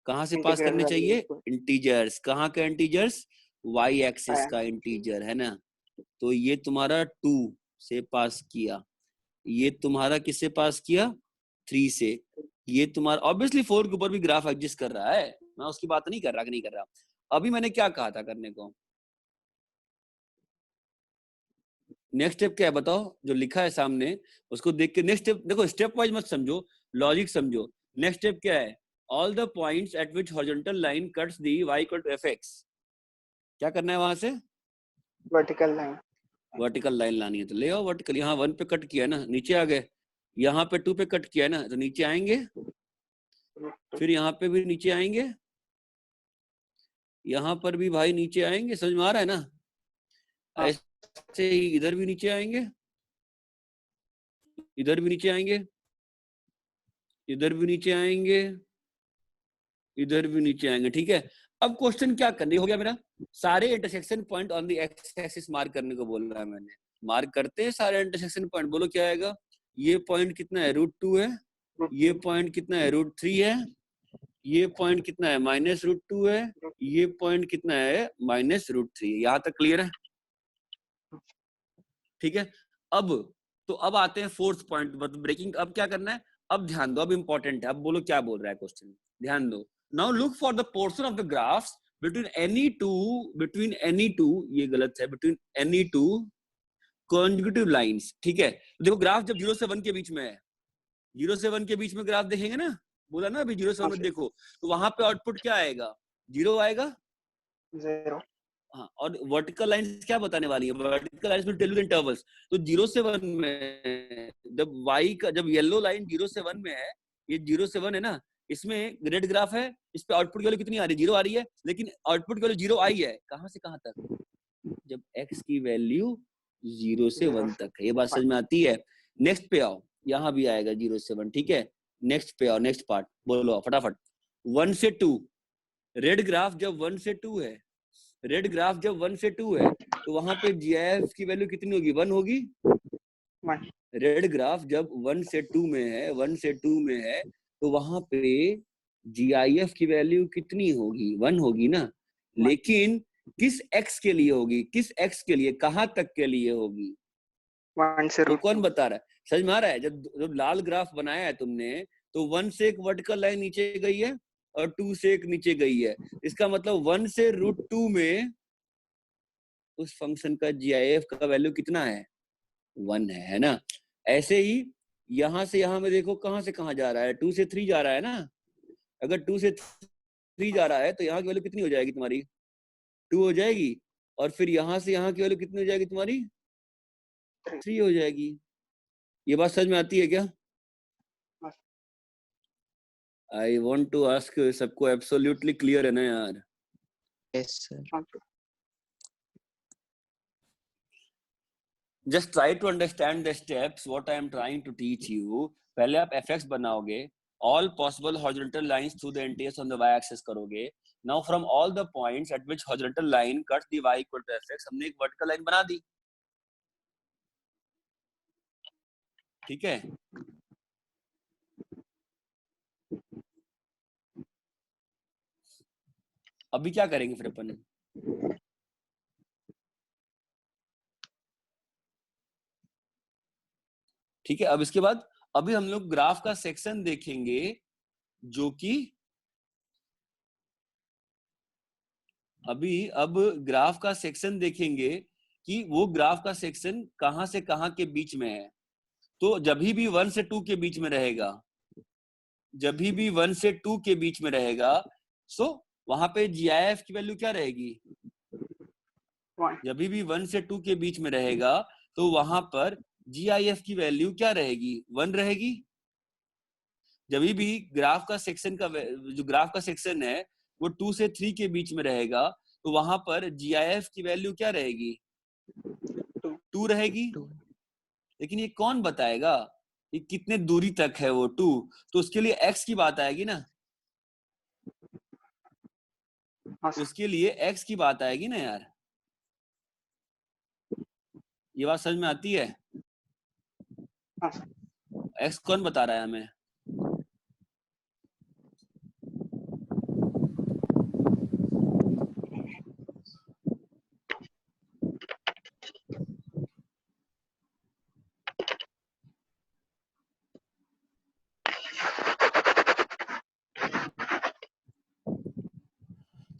कहां से पास करने चाहिए? इंटीजर्स। कहां का इंटीजर्स? y एक्सिस का इंटीजर, है ना? तो ये तुम्हारा 2 से पास किया, ये तुम्हारा किससे पास किया? 3 से। ये तुम्हारा ऑब्वियसली 4 के ऊपर भी ग्राफ एग्जिस्ट कर रहा है, मैं उसकी बात नहीं कर रहा कि नहीं कर रहा। अभी मैंने क्या कहा था करने को? नेक्स्ट स्टेप क्या है बताओ? जो लिखा है सामने उसको देख के नेक्स्ट स्टेप देखो, स्टेप वाइज मत समझो, लॉजिक समझो। नेक्स्ट स्टेप क्या है? All the points at which horizontal line cuts the y equal to fx। क्या करना है वहां से? वर्टिकल लाइन, वर्टिकल लाइन लानी है तो ले आओ वर्टिकल। यहाँ 1 पे कट किया है ना, नीचे आ गए। यहाँ पे 2 पे कट किया है ना, तो नीचे आएंगे। फिर यहाँ पे भी नीचे आएंगे, यहाँ पर भी भाई नीचे आएंगे। समझ में आ रहा है ना? ऐसे ही इधर भी नीचे आएंगे, इधर भी नीचे आएंगे, इधर भी नीचे आएंगे, इधर भी नीचे आएंगे, ठीक है। अब क्वेश्चन क्या करने हो गया मेरा? सारे intersection point on the x axis mark करने को बोल रहा है मैंने। मार्क करते हैं सारे इंटरसेक्शन पॉइंट। बोलो क्या आएगा? ये पॉइंट कितना है? √2 है। ये पॉइंट कितना है? √3 है। ये पॉइंट कितना है? -√2 है। ये पॉइंट कितना है? -√3। यहाँ तक क्लियर है? ठीक है। अब आते हैं फोर्थ पॉइंट, मतलब ब्रेकिंग। अब क्या करना है? अब ध्यान दो, अब इंपॉर्टेंट है। अब बोलो क्या बोल रहा है क्वेश्चन, ध्यान दो। Now look for the portion of the graphs between any two, ये गलत है, between any two consecutive lines, ठीक है। देखो ग्राफ जब 0 से 1 के बीच में है, 0 से 1 के बीच में ग्राफ देखेंगे ना, बोला ना अभी 0 से 1 में देखो, तो वहां पे आउटपुट क्या आएगा? 0 आएगा, 0। हाँ। और वर्टिकल लाइंस क्या बताने वाली है? Vertical lines will tell you the intervals. तो 0 से 1 में जब y का, जब येलो लाइन 0 से 1 में है, ये 0 से 1 है ना, इसमें रेड ग्राफ है, इस पे आउटपुट की वैल्यू कितनी आ रही है, 0 आ रही है, लेकिन आउटपुट की वैल्यू 0 आई है, कहां से कहां तक, जब x की वैल्यू 0 से 1 तक है। ये बात समझ में आती है। नेक्स्ट पे आओ, यहाँ भी आएगा 0 से 1, ठीक है। नेक्स्ट पे आओ, नेक्स्ट पार्ट बोलो फटाफट। 1 से 2, रेड ग्राफ जब 1 से 2 है, रेड ग्राफ जब 1 से 2 है, तो वहां पे GIF की वैल्यू कितनी होगी, 1 होगी। रेड ग्राफ जब 1 से 2 में है, 1 से 2 में है, तो वहां पे GIF की वैल्यू कितनी होगी, 1 होगी ना। लेकिन किस x के लिए होगी, किस x के लिए, कहां तक के लिए होगी, 1 से ये कौन बता रहा है, समझ में आ रहा है। जब लाल ग्राफ बनाया है तुमने, तो 1 से एक वर्टिकल लाइन नीचे गई है और 2 से एक नीचे गई है, इसका मतलब 1 से √2 में उस फंक्शन का GIF का वैल्यू कितना है, 1 है ना। ऐसे ही यहां से यहां में देखो कहां से कहां जा रहा है, 2 से 3 जा रहा है ना। अगर 2 से 3 जा रहा है तो यहाँ की वैल्यू कितनी हो जाएगी तुम्हारी, 2 हो जाएगी, और फिर यहाँ से यहाँ की वैल्यू कितनी हो जाएगी तुम्हारी, 3 हो जाएगी। ये बात समझ में आती है क्या। आई वॉन्ट टू आस्क, सबको एब्सोल्युटली क्लियर है ना यार। Yes sir. Just try to understand the steps what I am trying to teach you. पहले आप fx बनाओगे, all possible horizontal lines through the interface on the y axis करोगे। now from all the points at which horizontal line cuts the y equal to fx, हमने एक vertical line बना दी, ठीक है। अभी क्या करेंगे फिर अपन, ठीक है। अब इसके बाद अभी हम लोग ग्राफ का सेक्शन देखेंगे, जो कि अब ग्राफ का सेक्शन देखेंगे कि वो ग्राफ का सेक्शन कहां से कहां के बीच में है। तो जब भी 1 से 2 के बीच में रहेगा, जब भी 1 से 2 के बीच में रहेगा, सो वहां पे GIF की वैल्यू क्या रहेगी, जब भी 1 से 2 के बीच में रहेगा तो वहां पर GIF की वैल्यू क्या रहेगी, 1 रहेगी। जब भी ग्राफ का सेक्शन का जो ग्राफ का सेक्शन है वो 2 से 3 के बीच में रहेगा, तो वहां पर GIF की वैल्यू क्या रहेगी, 2 रहेगी। लेकिन ये कौन बताएगा कि कितने दूरी तक है वो 2, तो उसके लिए x की बात आएगी ना, उसके लिए x की बात आएगी ना यार। ये बात समझ में आती है। x कौन बता रहा है हमें,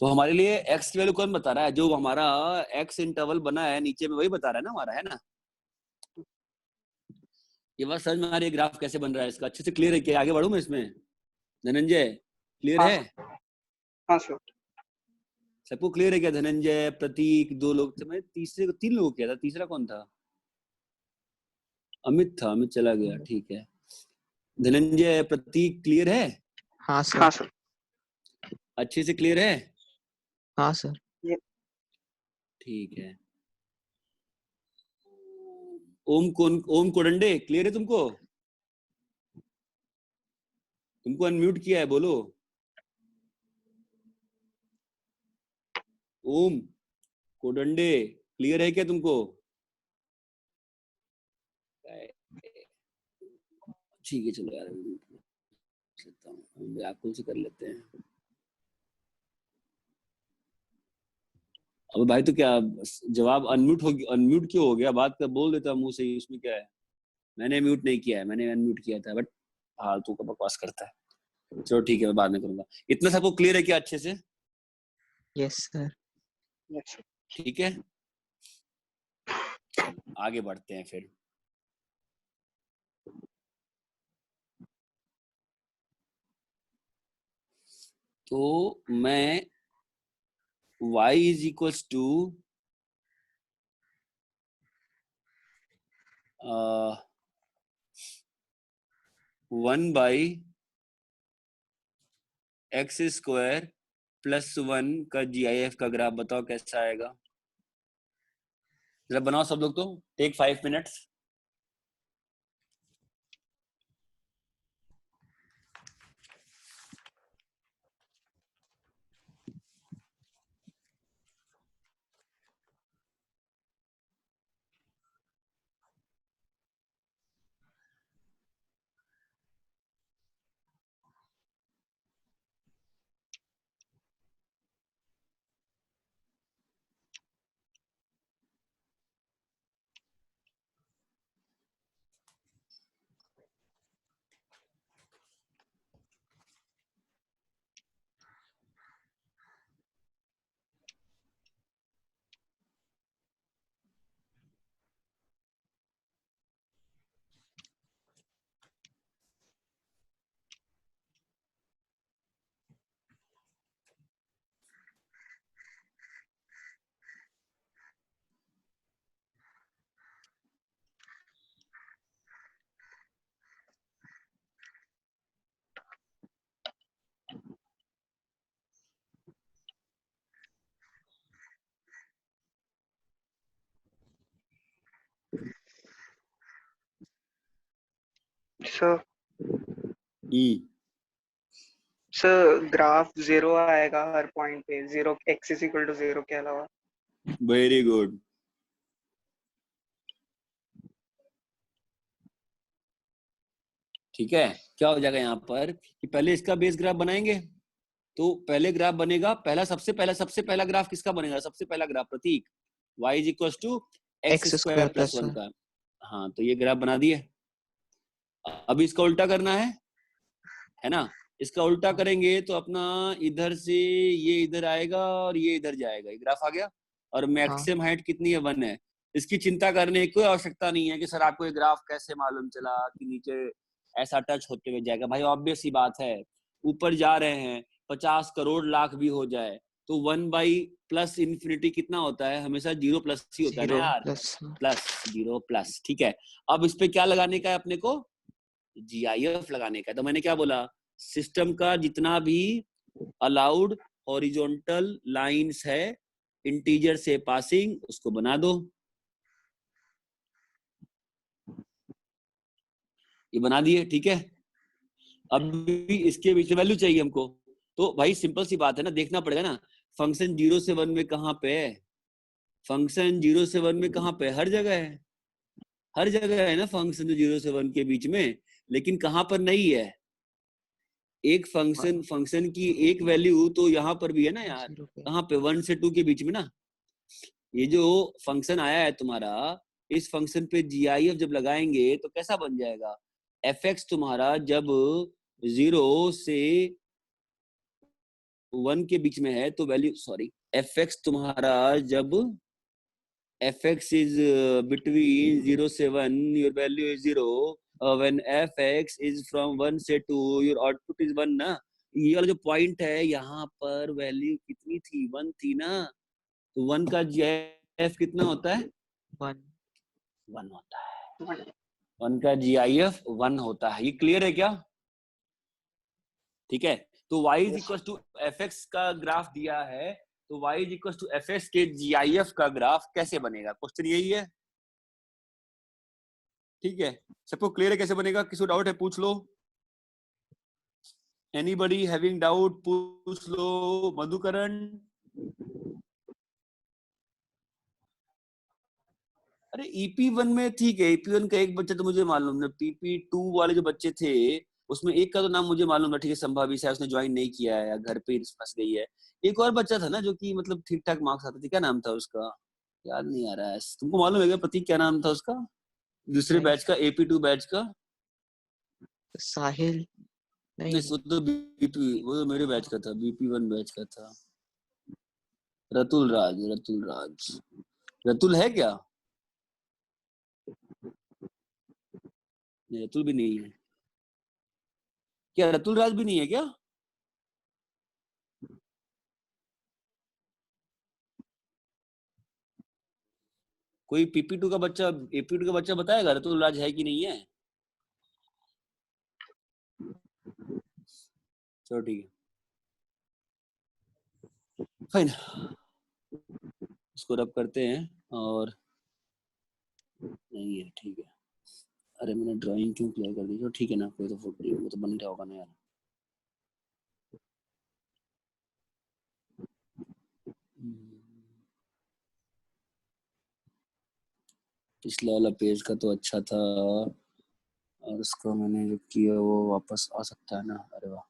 तो हमारे लिए x की वैल्यू कौन बता रहा है, जो हमारा x इंटरवल बना है नीचे में, वही बता रहा है ना हमारा, है ना। ये बात समझ में आ रही है, ग्राफ कैसे बन रहा है इसका, अच्छे से क्लियर है क्या, आगे बढ़ूं मैं इसमें, धनंजय क्लियर है। हाँ सर। सबको क्लियर है क्या, धनंजय, प्रतीक, 2 लोग थे, मैं तीसरे को 3 लोगों किया था, तीसरा कौन था, अमित था, अमित चला गया, ठीक है। धनंजय, प्रतीक क्लियर है, हाँ सर। हाँ सर। अच्छे से क्लियर है, हाँ सर। ठीक है। ओम कोडंडे क्लियर है तुमको, तुमको अनम्यूट किया है, बोलो ओम कोडंडे, क्लियर है क्या तुमको, ठीक है चलो यार, व्याकुल से कर लेते हैं। अब भाई तो क्या जवाब, अनम्यूट क्यों हो गया, बात कर बोल देता मुंह से ही, उसमें क्या है। मैंने म्यूट नहीं किया है, मैंने अनम्यूट किया था, बट फालतू का बकवास करता है। चलो ठीक है, मैं बाद में करूंगा। इतना सबको क्लियर है क्या अच्छे से, यस सर। ठीक है। आगे बढ़ते हैं फिर। तो मैं y is equals to 1/√2 x square plus 1 का GIF का ग्राफ बताओ कैसा आएगा। जरा बनाओ सब लोग, तो टेक 5 मिनट्स। सर ई सर ग्राफ 0 आएगा हर पॉइंट पे, 0 x इज इक्वल टू 0 के अलावा। Very good. ठीक है, क्या हो जाएगा यहाँ पर कि पहले इसका बेस ग्राफ बनाएंगे। तो पहले ग्राफ बनेगा, सबसे पहला ग्राफ किसका बनेगा? सबसे पहला graph Prateek y is equal to x square plus 1 का। हाँ, तो ये ग्राफ बना दिए। अब इसका उल्टा करना है ना। इसका उल्टा करेंगे तो अपना इधर से ये इधर आएगा और ये इधर जाएगा। ये ग्राफ आ गया। और मैक्सिमम हाइट कितनी है? 1 है। इसकी चिंता करने की कोई आवश्यकता नहीं है कि सर आपको ये ग्राफ कैसे मालूम चला कि नीचे ऐसा टच होते हुए जाएगा। भाई ऑब्वियस सी बात है, ऊपर जा रहे हैं, 50 करोड़ लाख भी हो जाए तो 1 बाई प्लस इन्फिनिटी कितना होता है? हमेशा 0 प्लस ही होता है ना यार, प्लस 0 प्लस। ठीक है, अब इस पे क्या लगाने का है अपने को? GIF लगाने का है। तो मैंने क्या बोला, सिस्टम का जितना भी अलाउड हॉरिजॉन्टल लाइंस है इंटीजर से पासिंग, उसको बना दो। ये बना दिए। ठीक है, अब भी इसके बीच में वैल्यू चाहिए हमको। तो भाई सिंपल सी बात है ना, देखना पड़ेगा ना फंक्शन 0 से 1 में कहाँ पे है। फंक्शन 0 से 1 में कहाँ पे? हर जगह है, हर जगह है ना फंक्शन 0 से 1 के बीच में, लेकिन कहाँ पर नहीं है। एक फंक्शन की एक वैल्यू तो यहाँ पर भी है ना यार, कहाँ पे? 1 से 2 के बीच में ना। ये जो फंक्शन आया है तुम्हारा, इस फंक्शन पे GIF जब लगाएंगे तो कैसा बन जाएगा? fx तुम्हारा जब 0 से 1 के बीच में है तो वैल्यू, सॉरी, fx तुम्हारा जब fx is between 0 से 1, your value is 0. When fx is from 1 से 2, your output is 1 ना। ये वाला जो पॉइंट है यहाँ पर वैल्यू कितनी थी? 1 थी ना। तो 1 का GIF कितना होता है? 1 होता है। 1 का GIF 1 होता है। ये क्लियर है क्या? ठीक है, तो y is equal to fx का ग्राफ दिया है, तो y is equal to fx के GIF का ग्राफ कैसे बनेगा? क्वेश्चन यही है। ठीक है, सबको क्लियर है कैसे बनेगा? किसी को डाउट है पूछ लो। एनीबडी हैविंग डाउट पूछ लो। मधुकरण, अरे EP1 में ठीक है, EP1 का एक बच्चा तो मुझे मालूम है, PP2 वाले जो बच्चे थे उसमें एक का तो नाम मुझे मालूम है, ठीक है, संभावी से उसने ज्वाइन नहीं किया है या घर पे फंस गई है। एक और बच्चा था ना जो कि मतलब ठीक ठाक मार्क्स आते थे, क्या नाम था उसका? याद नहीं आ रहा है। तुमको मालूम है क्या प्रतीक, क्या नाम था उसका? दूसरे बैच का, AP2 बैच का। साहिल नहीं, वो तो वो तो मेरे बैच का था, BP1 बैच का था। रतुल राज रतुल है क्या? नहीं, रतुल भी नहीं है क्या? रतुल राज भी नहीं है क्या? कोई PP2 का बच्चा, AP2 का बच्चा बताएगा रतुल राज है कि नहीं है? चलो ठीक है। फाइन, इसको रब करते हैं और नहीं है, ठीक है। अरे मैंने ड्राइंग क्यों क्लियर कर दी? तो ठीक है ना, कोई तो फोटो वो तो बन रहा होगा ना यार। पिछला वाला पेज का तो अच्छा था और उसको मैंने जो किया वो वापस आ सकता है ना। अरे वाह,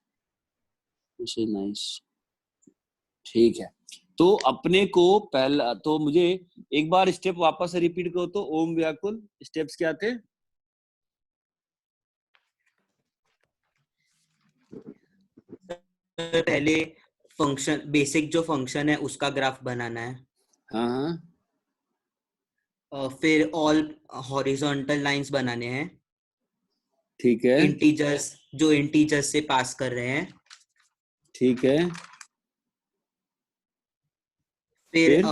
नाइस, ठीक है। तो अपने को पहला तो मुझे एक बार स्टेप वापस से रिपीट करो तो ओम व्याकुल स्टेप्स क्या थे? पहले फंक्शन, बेसिक जो फंक्शन है उसका ग्राफ बनाना है। हाँ हाँ, फिर ऑल हॉरिजॉन्टल लाइंस बनाने हैं, ठीक है इंटीजर्स जो इंटीजर्स से पास कर रहे हैं। ठीक है। फिर फिर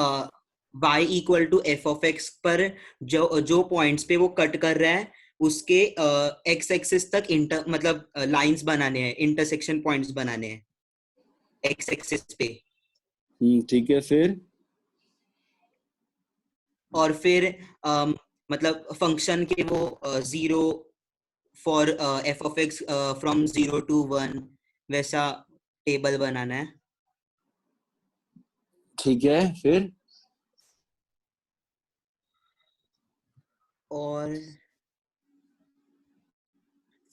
y equal to f of x पर जो जो पॉइंट्स पे वो कट कर रहा है उसके एक्स एक्सिस तक इंटर मतलब लाइंस बनाने हैं, इंटरसेक्शन पॉइंट्स बनाने हैं एक्स एक्सिस पे। ठीक है। फिर और फिर मतलब फंक्शन के वो zero for F of x from 0 to 1 वैसा टेबल बनाना है। ठीक है। और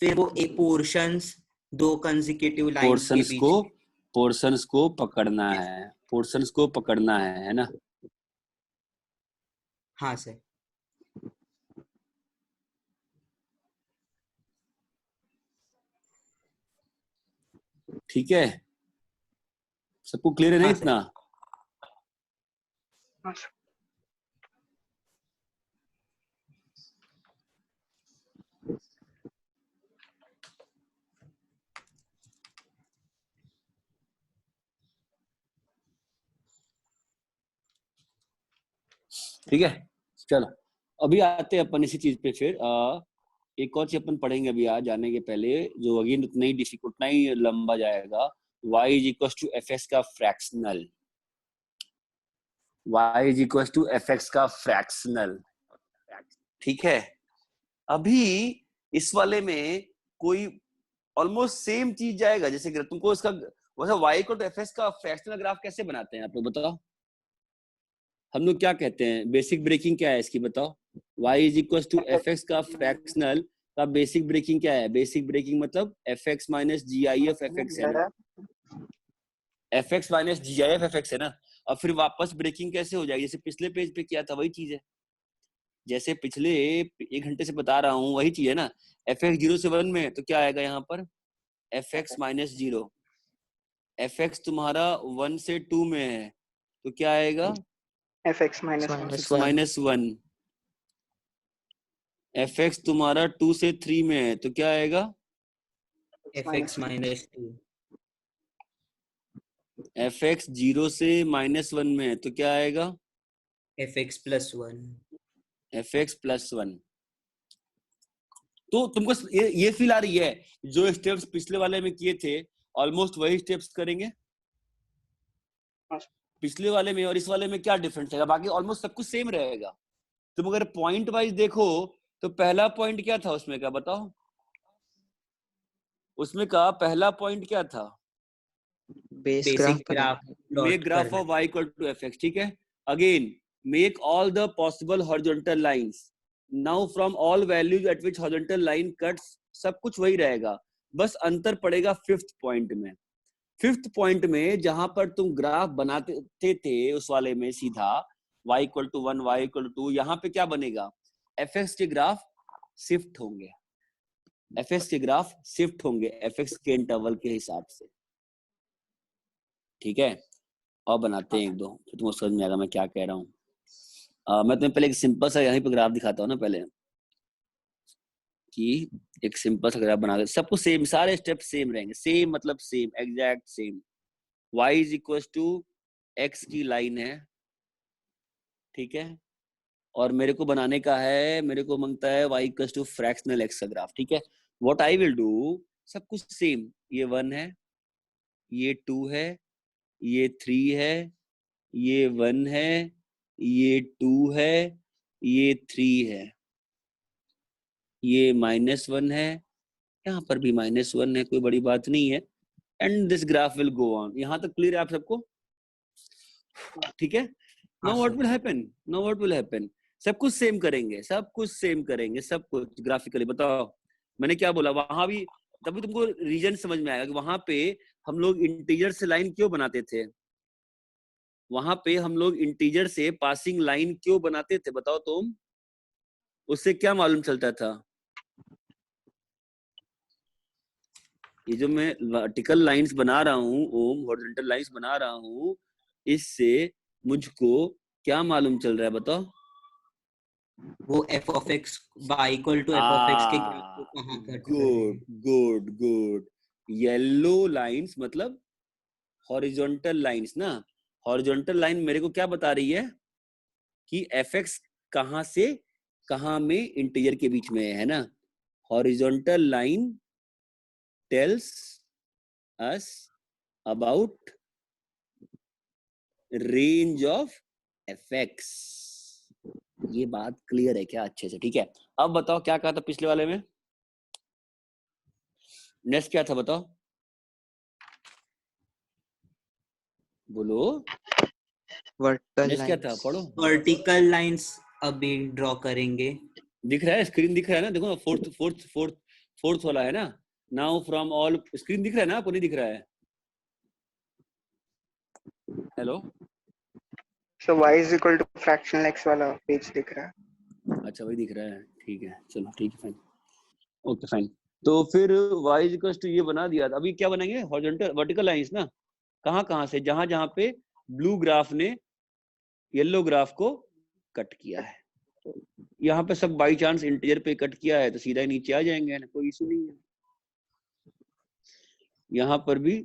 फिर वो ए पोर्शंस दो कंसेक्यूटिव लाइंस के बीच में। पोर्शंस को पकड़ना है, पोर्शंस को पकड़ना है ना। हाँ सर। ठीक है, सबको क्लियर है ना हाँ इतना? सर। हाँ सर। ठीक है, चलो अभी आते हैं अपन इसी चीज पे। फिर एक और चीज अपन पढ़ेंगे अभी आज जाने के पहले, जो अगेन उतना ही डिफिकल्ट, उतना ही लंबा जाएगा। y is equal to F x का fractional, y is equal to F x का फ्रैक्शनल। ठीक है, अभी इस वाले में कोई ऑलमोस्ट सेम चीज जाएगा। जैसे कि तुमको इसका वैसे y equal to F x का फ्रैक्शनल ग्राफ कैसे बनाते हैं आप लोग बताओ? हम लोग क्या कहते हैं, बेसिक ब्रेकिंग क्या है इसकी बताओ? y is equal to F x का फ्रैक्शनल का बेसिक ब्रेकिंग क्या है? बेसिक ब्रेकिंग मतलब f x minus G I F F x है ना, f x minus G I F F x है ना। और फिर वापस ब्रेकिंग कैसे हो जाएगी? जैसे पिछले पेज पे किया था वही चीज है, जैसे पिछले 1 घंटे से बता रहा हूँ वही चीज है ना। एफ एक्स 0 से 1 में तो क्या आएगा यहाँ पर? F x minus 0। F x तुम्हारा 1 से 2 में है तो क्या आएगा? F x minus one. -1। Minus 1। F x तुम्हारा 2 से 3 में है तो क्या आएगा? F x -2। एफ एक्स 0 से -1 में है तो क्या आएगा? F x +1। F x plus 1। तो तुमको ये फील आ रही है जो स्टेप्स पिछले वाले में किए थे ऑलमोस्ट वही स्टेप्स करेंगे पिछले वाले में, और इस वाले में क्या डिफरेंस है? बाकी ऑलमोस्ट सब कुछ सेम रहेगा। तुम अगर पॉइंट वाइज देखो तो पहला पॉइंट क्या था उसमें का बताओ? उसमें का पहला पॉइंट क्या था? Basic graph make graph of y equal to F x. ठीक है, again make all the possible horizontal lines. Now from all values at which horizontal line cuts, सब कुछ वही रहेगा, बस अंतर पड़ेगा फिफ्थ पॉइंट में। फिफ्थ पॉइंट में जहां पर तुम ग्राफ बनाते थे उस वाले में सीधा y equal to 1 y equal to 2, यहाँ पे क्या बनेगा? एफ एक्स के ग्राफ शिफ्ट होंगे, एफ एक्स के ग्राफ शिफ्ट होंगे एफ एक्स के इंटरवल के हिसाब से। ठीक है, और बनाते हैं एक दो तो तुमको समझ में आएगा मैं क्या कह रहा हूँ। मैं तुम्हें पहले एक सिंपल सा यहीं पे ग्राफ दिखाता हूँ ना पहले, कि एक सिंपल सा ग्राफ बना के सब कुछ सेम, सारे स्टेप सेम रहेंगे, सेम मतलब same, exact same. y is equal to x की लाइन है, ठीक है, और मेरे को बनाने का है, मेरे को मांगता है y equal to fractional x का ग्राफ। ठीक है, व्हाट आई विल डू, सब कुछ सेम, ये 1 है, ये 2 है, ये 3 है, ये 1 है, ये 2 है, ये 3 है, ये -1 है, यहाँ पर भी -1 है, कोई बड़ी बात नहीं है। And this graph will go on. यहाँ तक क्लियर है आप सबको? ठीक है। हाँ now what sir. Will happen? Now what will happen? सब कुछ सेम करेंगे, सब कुछ सेम करेंगे, सब कुछ ग्राफिकली। बताओ मैंने क्या बोला? वहां भी तभी तुमको रीजन समझ में आएगा कि वहां पे हम लोग इंटीजर से लाइन क्यों बनाते थे, वहां पे हम लोग इंटीजर से पासिंग लाइन क्यों बनाते थे, बताओ तुम। उससे क्या मालूम चलता था? ये जो मैं वर्टिकल लाइंस बना रहा हूँ ओम, हॉरिजॉन्टल लाइंस बना रहा हूँ, इससे मुझको क्या मालूम चल रहा है बताओ? वो f of x y equal to f of x के ग्राफ को कहाँ कट कर रहे गुड हैं। Good good. येलो लाइंस मतलब हॉरिजॉन्टल लाइंस ना। हॉरिजॉन्टल लाइन मेरे को क्या बता रही है कि fx कहाँ से कहाँ में इंटीजर के बीच में है ना। Horizontal line tells us about range of fx। ये बात क्लियर है क्या अच्छे से? ठीक है। अब बताओ क्या कहा था पिछले वाले में? नेक्स्ट क्या था बताओ, बोलो। वर्टिकल नेक्स्ट क्या था? लाइंस। पढ़ो। वर्टिकल लाइंस अभी ड्रॉ करेंगे। दिख रहा है? स्क्रीन दिख रहा है ना? देखो ना, फोर्थ वाला है ना। नाउ फ्रॉम ऑल, स्क्रीन दिख रहा है ना आपको? नहीं दिख रहा है? Hello. So y is equal to fractional x वाला पेज दिख रहा है। अच्छा वही दिख रहा है, ठीक है, चलो ठीक है, फाइन, ओके फाइन। तो फिर y इक्वल्स टू ये बना दिया था। अभी क्या बनाएंगे? हॉरिजॉन्टल वर्टिकल लाइंस ना। कहाँ कहाँ से? जहां जहां पे ब्लू ग्राफ ने येलो ग्राफ को कट किया है। यहाँ पे सब बाई चांस इंटीजर पे कट किया है तो सीधा ही नीचे आ जाएंगे ना, कोई इशू नहीं है। यहाँ पर भी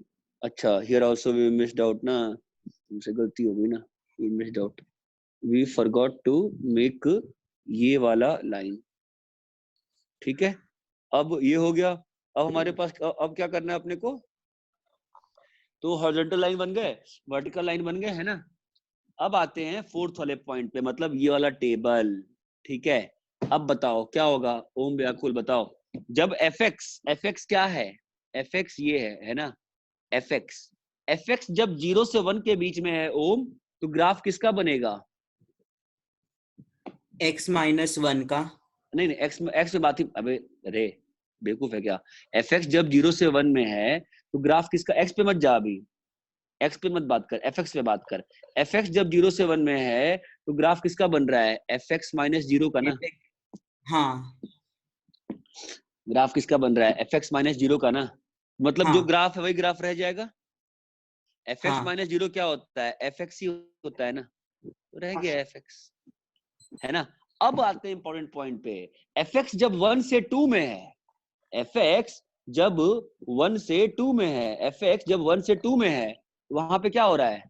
अच्छा, here also we missed out ना, हमसे गलती हो गई ना, we missed out, we forgot to make ये वाला लाइन। ठीक है, अब ये हो गया। अब हमारे पास अब क्या करना है अपने को? तो हॉरिजॉन्टल लाइन बन गए, वर्टिकल लाइन बन गए, है ना। अब आते हैं फोर्थ वाले पॉइंट पे, मतलब ये वाला टेबल। ठीक है, अब बताओ क्या होगा? ओम व्याकुल बताओ। जब fx क्या है? fx ये है ना। fx जब 0 से 1 के बीच में है ओम, तो ग्राफ किसका बनेगा? x -1 का। नहीं नहीं, x में बात ही, अबे अरे बेवकूफ है क्या? fx जब 0 से 1 में है तो ग्राफ किसका? x पे मत जा अभी, x पे मत बात कर, fx पे बात कर। fx जब 0 से 1 में है तो ग्राफ किसका बन रहा है? fx -0 का ना। हाँ ग्राफ किसका बन रहा है? fx -0 का ना। मतलब जो हाँ ग्राफ है वही ग्राफ रह जाएगा। fx हाँ -0 क्या होता है? fx ही होता है ना, तो रह गया fx, है ना। अब आते हैं इंपॉर्टेंट पॉइंट पे। fx जब 1 से 2 में है, fx जब 1 से 2 में है, fx जब 1 से 2 में है, वहां पे क्या हो रहा है?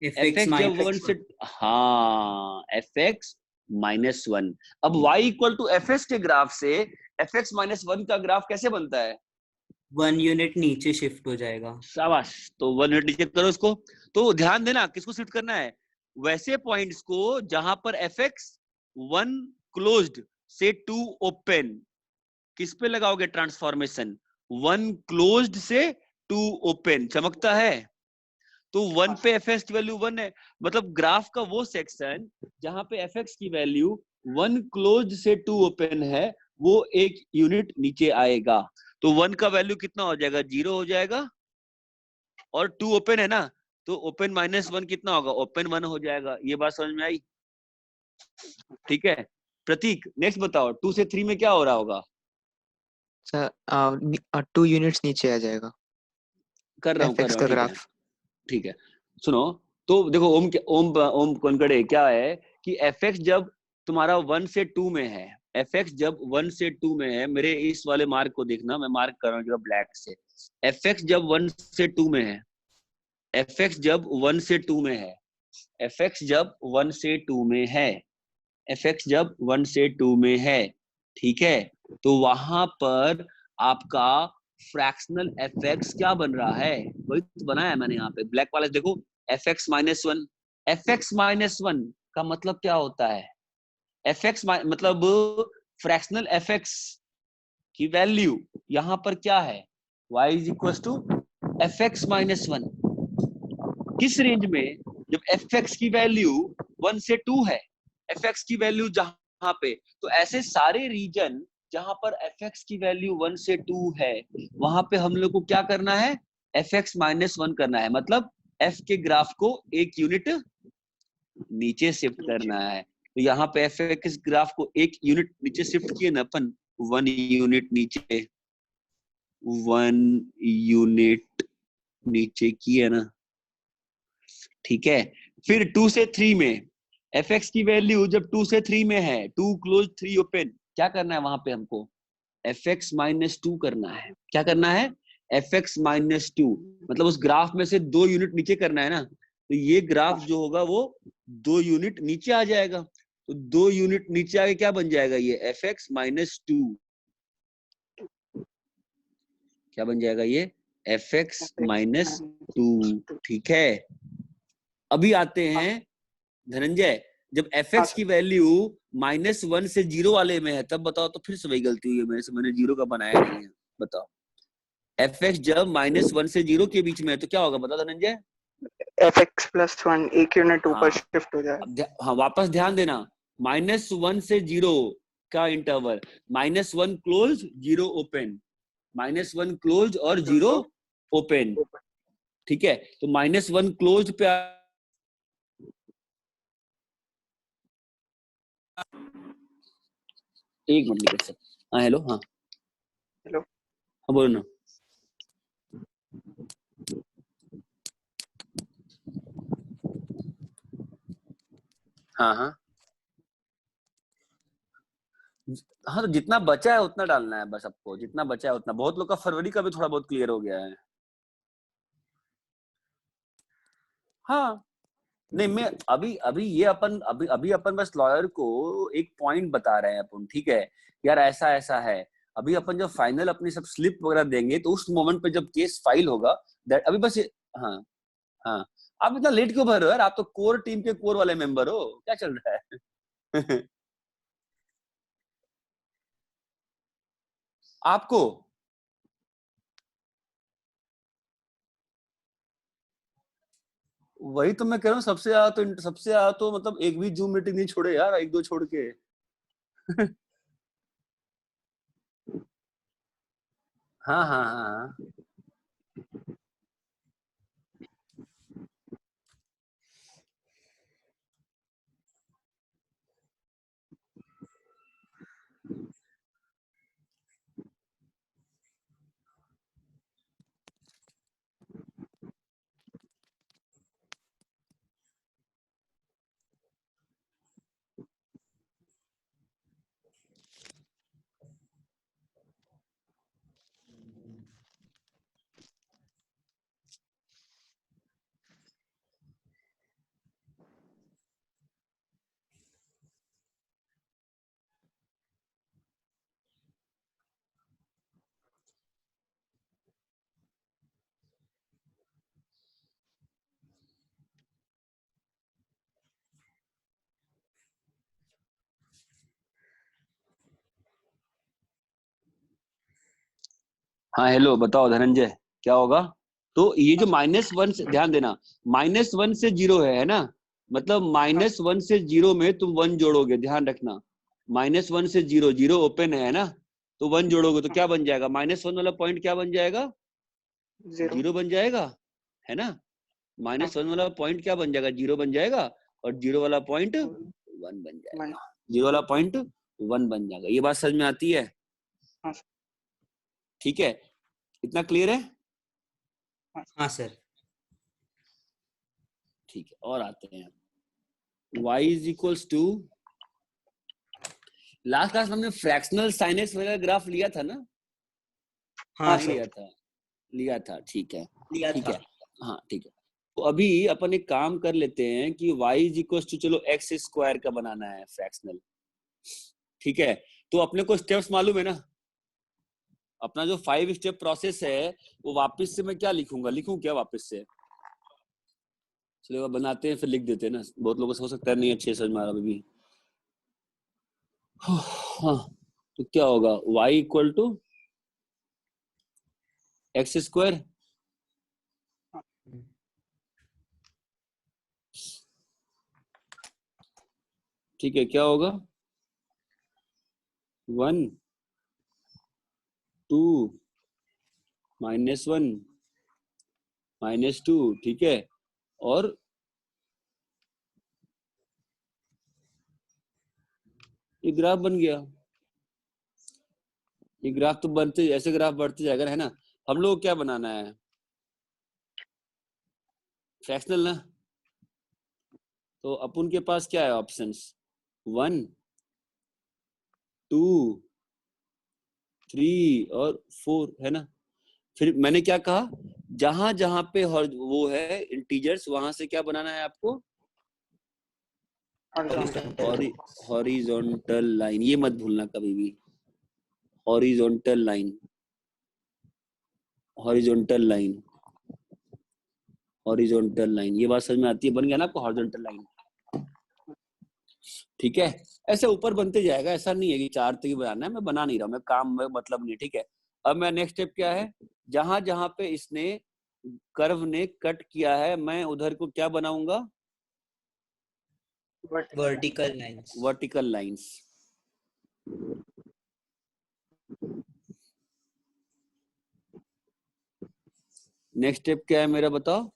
fx fx जब 1 से, हाँ fx -1। अब y इक्वल टू fs के ग्राफ से fx -1 का ग्राफ कैसे बनता है? 1 यूनिट नीचे शिफ्ट हो जाएगा। शाबाश, तो 1 यूनिट नीचे करो इसको। तो ध्यान देना किसको शिफ्ट करना है? वैसे पॉइंट्स को जहां पर fx 1 क्लोज्ड से 2 ओपन, किस पे लगाओगे ट्रांसफॉर्मेशन? 1 क्लोज्ड से 2 ओपन, चमकता है। तो 1 पे fx की वैल्यू 1 है, मतलब ग्राफ का वो सेक्शन जहां पे fx की वैल्यू 1 क्लोज्ड से 2 ओपन है, वो एक यूनिट नीचे आएगा। तो 1 का वैल्यू कितना हो जाएगा? 0 हो जाएगा, और 2 ओपन है ना, तो ओपन -1 कितना होगा? ओपन 1 हो जाएगा। ये बात समझ में आई? ठीक है प्रतीक, नेक्स्ट बताओ 2 से 3 में क्या हो रहा होगा? सर 2 यूनिट्स नीचे आ जाएगा कर रहा fx हूँ, का ठीक है ग्राफ। ठीक है। सुनो, तो देखो ओम ओम कनकड़े क्या है कि fx जब तुम्हारा 1 से 2 में है, fx जब 1 से 2 में है, मेरे इस वाले मार्क को देखना, मैं मार्क कर रहा हूँ ब्लैक से। fx जब 1 से 2 में है, fx जब 1 से 2 में है, fx जब 1 से 2 में है, fx जब 1 से 2 में है, ठीक है, तो वहां पर आपका फ्रैक्शनल fx क्या बन रहा है? वही तो बनाया है मैंने यहाँ पे ब्लैक वाला, देखो fx -1, fx माइनस 1 का मतलब क्या होता है? fx मतलब फ्रैक्शनल fx की वैल्यू यहां पर क्या है? y is equal to fx minus 1। किस रेंज में? जब fx की वैल्यू 1 से 2 है, fx की वैल्यू जहां पे, तो ऐसे सारे रीजन जहां पर fx की वैल्यू 1 से 2 है, वहां पे हम लोग को क्या करना है? fx माइनस 1 करना है। मतलब f के ग्राफ को एक यूनिट नीचे शिफ्ट करना है। तो यहाँ पे fx ग्राफ को एक यूनिट नीचे शिफ्ट किए ना अपन, 1 यूनिट नीचे, 1 यूनिट नीचे किए ना, ठीक है। फिर 2 से 3 में fx की वैल्यू जब 2 से 3 में है, 2 क्लोज 3 ओपन, क्या करना है वहां पे हमको? fx माइनस 2 करना है। क्या करना है? fx माइनस 2, मतलब उस ग्राफ में से 2 यूनिट नीचे करना है ना। तो ये ग्राफ जो होगा वो 2 यूनिट नीचे आ जाएगा। तो 2 यूनिट नीचे आके क्या बन जाएगा? ये fx माइनस 2 क्या बन जाएगा? ये fx माइनस 2, ठीक है। अभी आते हैं धनंजय, जब fx की वैल्यू -1 से 0 वाले में है, तब बताओ तो फिर से वही गलती हुई है मेरे से, मैंने 0 का बनाया नहीं है। बताओ, fx जब -1 से 0 के बीच में है तो क्या होगा? बताओ धनंजय। fx प्लस 1 एक यूनिट ऊपर शिफ्ट हो जाएगा। हाँ, वापस ध्यान देना, -1 से 0 का इंटरवल, -1 क्लोज 0 ओपन, -1 क्लोज और 0 ओपन, ठीक है। तो -1 क्लोज पे एक मिनट निकल सकते। हाँ हेलो, हाँ हेलो, हाँ बोलो ना। हाँ हाँ हाँ, तो जितना बचा है उतना डालना है बस आपको, जितना बचा है उतना। बहुत लोग का फरवरी का भी थोड़ा बहुत क्लियर हो गया है। हाँ नहीं, मैं अभी अभी ये अपन अभी अभी अपन बस लॉयर को एक पॉइंट बता रहे हैं अपन, ठीक है यार, ऐसा ऐसा है। अभी अपन जब फाइनल अपनी सब स्लिप वगैरह देंगे तो उस मोमेंट पे जब केस फाइल होगा, दैट अभी बस हाँ हाँ। आप इतना लेट क्यों भर रहे हो यार? आप तो कोर टीम के कोर वाले मेंबर हो, क्या चल रहा है? आपको वही तो मैं कह रहा हूँ, सबसे ज्यादा तो मतलब एक भी जूम मीटिंग नहीं छोड़े यार, एक दो छोड़ के। हाँ हाँ हाँ हाँ। हाँ हेलो, बताओ धनंजय, क्या होगा? तो ये जो -1 से, ध्यान देना, -1 से 0 है ना, मतलब -1 से 0 में तुम 1 जोड़ोगे, ध्यान रखना। -1 से 0, 0 ओपन है ना, तो 1 जोड़ोगे तो क्या बन जाएगा? -1 वाला पॉइंट क्या बन जाएगा? 0 बन जाएगा, है ना। -1 वाला पॉइंट क्या बन जाएगा? 0 बन जाएगा, और 0 वाला पॉइंट 1 बन जाएगा। 0 वाला पॉइंट 1 बन जाएगा। ये बात समझ में आती है? ठीक है, इतना क्लियर है? हाँ सर। ठीक है, और आते हैं y is equals to, last class हमने फ्रैक्शनल साइनेस वगैरह ग्राफ लिया था ना? हाँ नहीं सर, लिया था, ठीक है लिया ठीक था। है। हाँ ठीक है, तो अभी अपन एक काम कर लेते हैं कि y इज इक्वल्स टू, चलो x स्क्वायर का बनाना है फ्रैक्शनल, ठीक है। तो अपने को स्टेप्स मालूम है ना? अपना जो 5 स्टेप प्रोसेस है, वो वापस से मैं क्या लिखूंगा? लिखूं क्या वापस से? चलो बनाते हैं फिर लिख देते हैं ना, बहुत लोगों को हो सकता है नहीं अच्छे से समझ में आ रहा अभी भी। हाँ तो क्या होगा, y equal to x square, ठीक है, क्या होगा 1 2 -1 -2, ठीक है, और ये ग्राफ बन गया। ये ग्राफ तो बनते, ऐसे ग्राफ बढ़ते जाएगा है ना। हम लोग क्या बनाना है, फ्रैक्शनल ना, तो अपन के पास क्या है ऑप्शंस 1 2 3 और 4 है ना। फिर मैंने क्या कहा, जहां जहां पे वो है इंटीजर्स, वहां से क्या बनाना है आपको, हॉरिजॉन्टल लाइन, ये मत भूलना कभी भी, horizontal line, horizontal line, horizontal line, ये बात समझ में आती है, बन गया ना आपको हॉरिजॉन्टल लाइन, ठीक है। ऐसे ऊपर बनते जाएगा, ऐसा नहीं है कि 4 तक ही बनाना है, मैं बना नहीं रहा, मैं काम में मतलब नहीं, ठीक है। अब मैं नेक्स्ट स्टेप क्या है, जहां जहां पे इसने कर्व ने कट किया है, मैं उधर को क्या बनाऊंगा, vertical lines. Vertical lines. Next step क्या है मेरा, बताओ,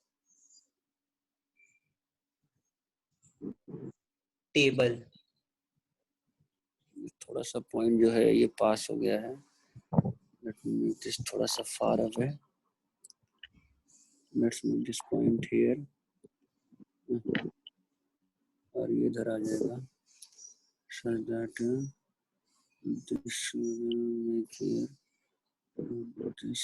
टेबल। थोड़ा सा पॉइंट जो है ये पास हो गया है, लेट मी मेक दिस थोड़ा सा far away, let's make this point here, और ये इधर आ जाएगा, so that this will make here this,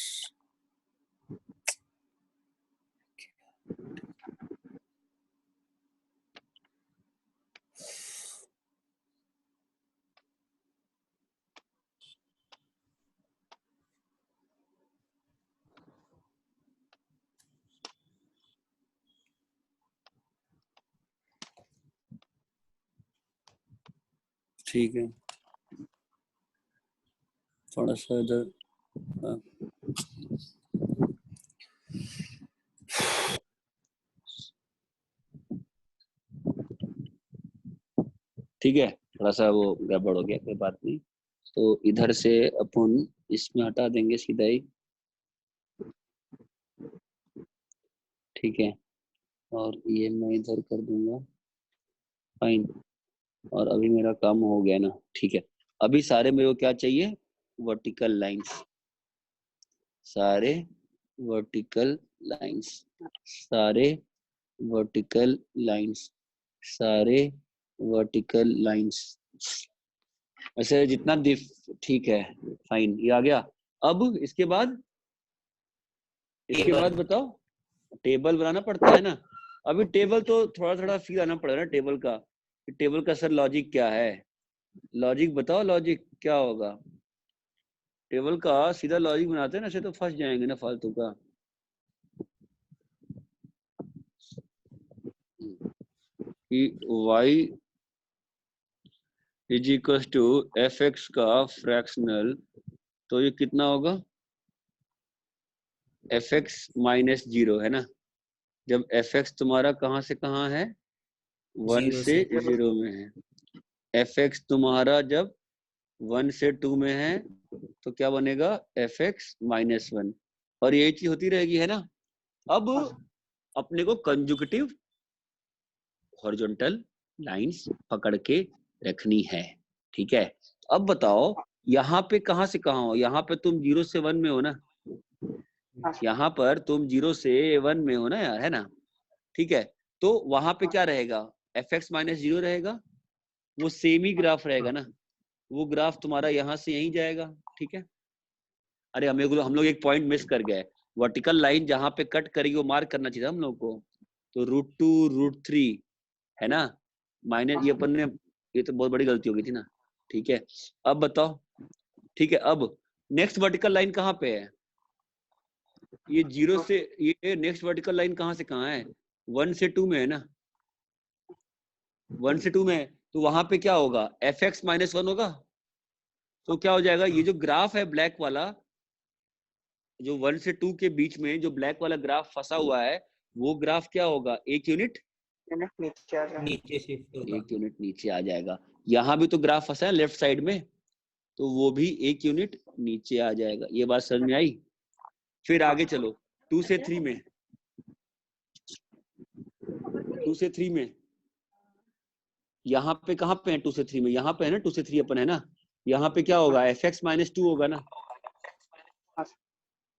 ठीक है, थोड़ा सा इधर, ठीक है, थोड़ा सा वो गड़बड़ हो गया, कोई बात नहीं। तो इधर से अपन इसमें हटा देंगे सीधा ही, ठीक है, और ये मैं इधर कर दूंगा, फाइन, और अभी मेरा काम हो गया ना, ठीक है। अभी सारे मेरे को क्या चाहिए, वर्टिकल लाइंस, सारे वर्टिकल लाइंस, सारे वर्टिकल लाइंस, सारे वर्टिकल लाइंस, ऐसे जितना ठीक है, फाइन, ये आ गया। अब इसके बाद बताओ, टेबल बनाना पड़ता है ना। अभी टेबल तो थोड़ा थोड़ा फील आना पड़ेगा ना टेबल का, टेबल का सर लॉजिक क्या है, लॉजिक बताओ, लॉजिक क्या होगा टेबल का, सीधा लॉजिक बनाते हैं ना, ऐसे तो फंस जाएंगे ना फालतू का। कि y is equal to F x का फ्रैक्शनल, तो ये कितना होगा, एफ एक्स माइनस 0 है ना। जब एफ एक्स तुम्हारा कहाँ से कहाँ है, 1 से 0 में है, एफ एक्स तुम्हारा जब 1 से 2 में है, तो क्या बनेगा, एफ एक्स माइनस 1, और यही चीज होती रहेगी है ना। अब अपने को कंजुगेटिव हॉरिजॉन्टल लाइंस पकड़ के रखनी है, ठीक है। अब बताओ, यहाँ पे कहाँ से कहाँ हो, यहाँ पे तुम 0 से 1 में हो ना, यहाँ पर तुम 0 से 1 में हो ना यार, है ना, ठीक है। तो वहां पे क्या रहेगा, एफ एक्स माइनस 0 रहेगा, वो सेम ही ग्राफ रहेगा ना, वो ग्राफ तुम्हारा यहाँ से यहीं जाएगा, ठीक है। अरे हम लोग एक पॉइंट मिस कर गए, वर्टिकल लाइन जहां पे कट करेगी वो मार्क करना चाहिए हम लोग को, तो √2 √3 है ना, माइनस, ये अपन ने, ये तो बहुत बड़ी गलती हो गई थी ना, ठीक है। अब बताओ, ठीक है, अब नेक्स्ट वर्टिकल लाइन कहाँ पे है, ये 0 से, ये नेक्स्ट वर्टिकल लाइन कहाँ से कहाँ है, 1 से 2 में है ना, 1 से 2 में है, तो वहां पे क्या होगा, fx माइनस 1 होगा। तो क्या हो जाएगा, ये जो ग्राफ है ब्लैक वाला, जो 1 से 2 के बीच में जो ब्लैक वाला ग्राफ फंसा हुआ है, वो ग्राफ क्या होगा, एक यूनिट नीचे आ जाए। नीचे शिफ्ट होगा। एक यूनिट नीचे आ जाएगा। यहाँ भी तो ग्राफ फंसा है लेफ्ट साइड में, तो वो भी एक यूनिट नीचे आ जाएगा। ये बात समझ में आई। फिर आगे चलो 2 से 3 में, 2 से 3 में यहाँ पे कहाँ पे है, 2 से 3 में यहाँ पे है ना, 2 से 3 अपन है ना, यहाँ पे क्या होगा, fx माइनस 2 होगा ना,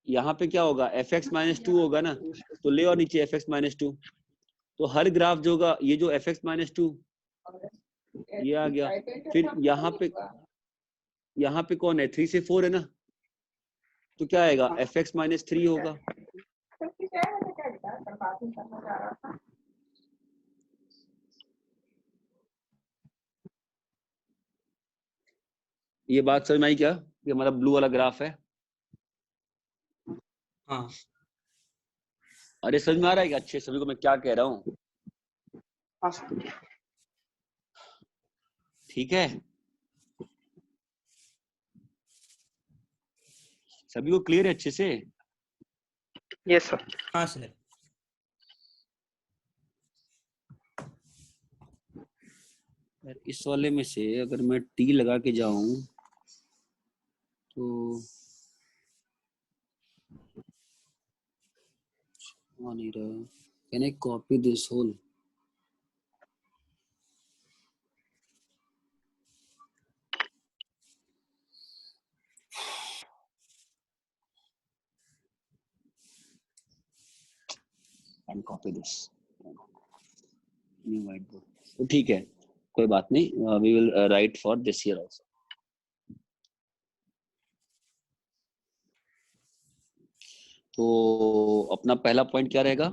यहाँ पे क्या होगा, fx माइनस 2 होगा ना, तो ले और नीचे fx माइनस 2, तो हर ग्राफ जो होगा, ये जो fx माइनस 2 ये आ गया। फिर यहाँ पे कौन है, 3 से 4 है ना, तो क्या आएगा, fx माइनस 3 होगा। ये बात समझ में आई क्या, ये हमारा ब्लू वाला ग्राफ है। हाँ अरे समझ में आ रहा है क्या अच्छे सभी को मैं क्या कह रहा हूँ, हाँ सर। ठीक है, सभी को क्लियर है अच्छे से। Yes sir. हाँ सर। यार इस वाले में से अगर मैं टी लगा के जाऊं तो आ नहीं रहा, can I copy this whole, can copy this new white board, तो ठीक है कोई बात नहीं, we will write for this year also. तो अपना पहला पॉइंट क्या रहेगा,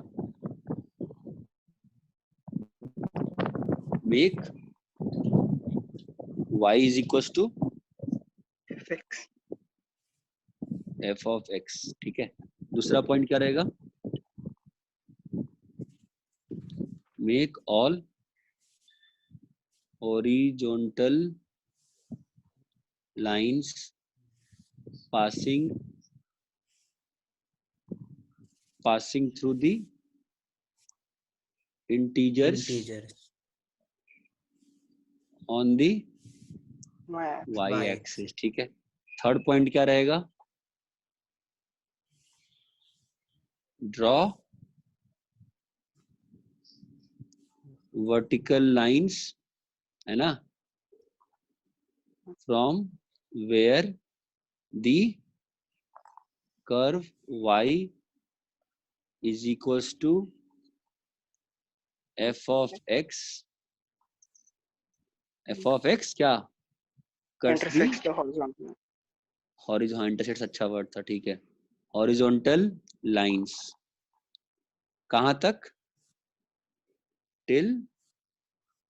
make y is equal to fx f of x, ठीक है। दूसरा पॉइंट क्या रहेगा, make all horizontal lines passing through the integers on the y axis, ठीक है। थर्ड पॉइंट क्या रहेगा, ड्रॉ वर्टिकल लाइंस, है ना, from where the curve y is equals to f of x, f of x क्या cuts the intersects the horizontal. horizontal, intersects अच्छा word था, ठीक है। horizontal lines कहाँ तक, till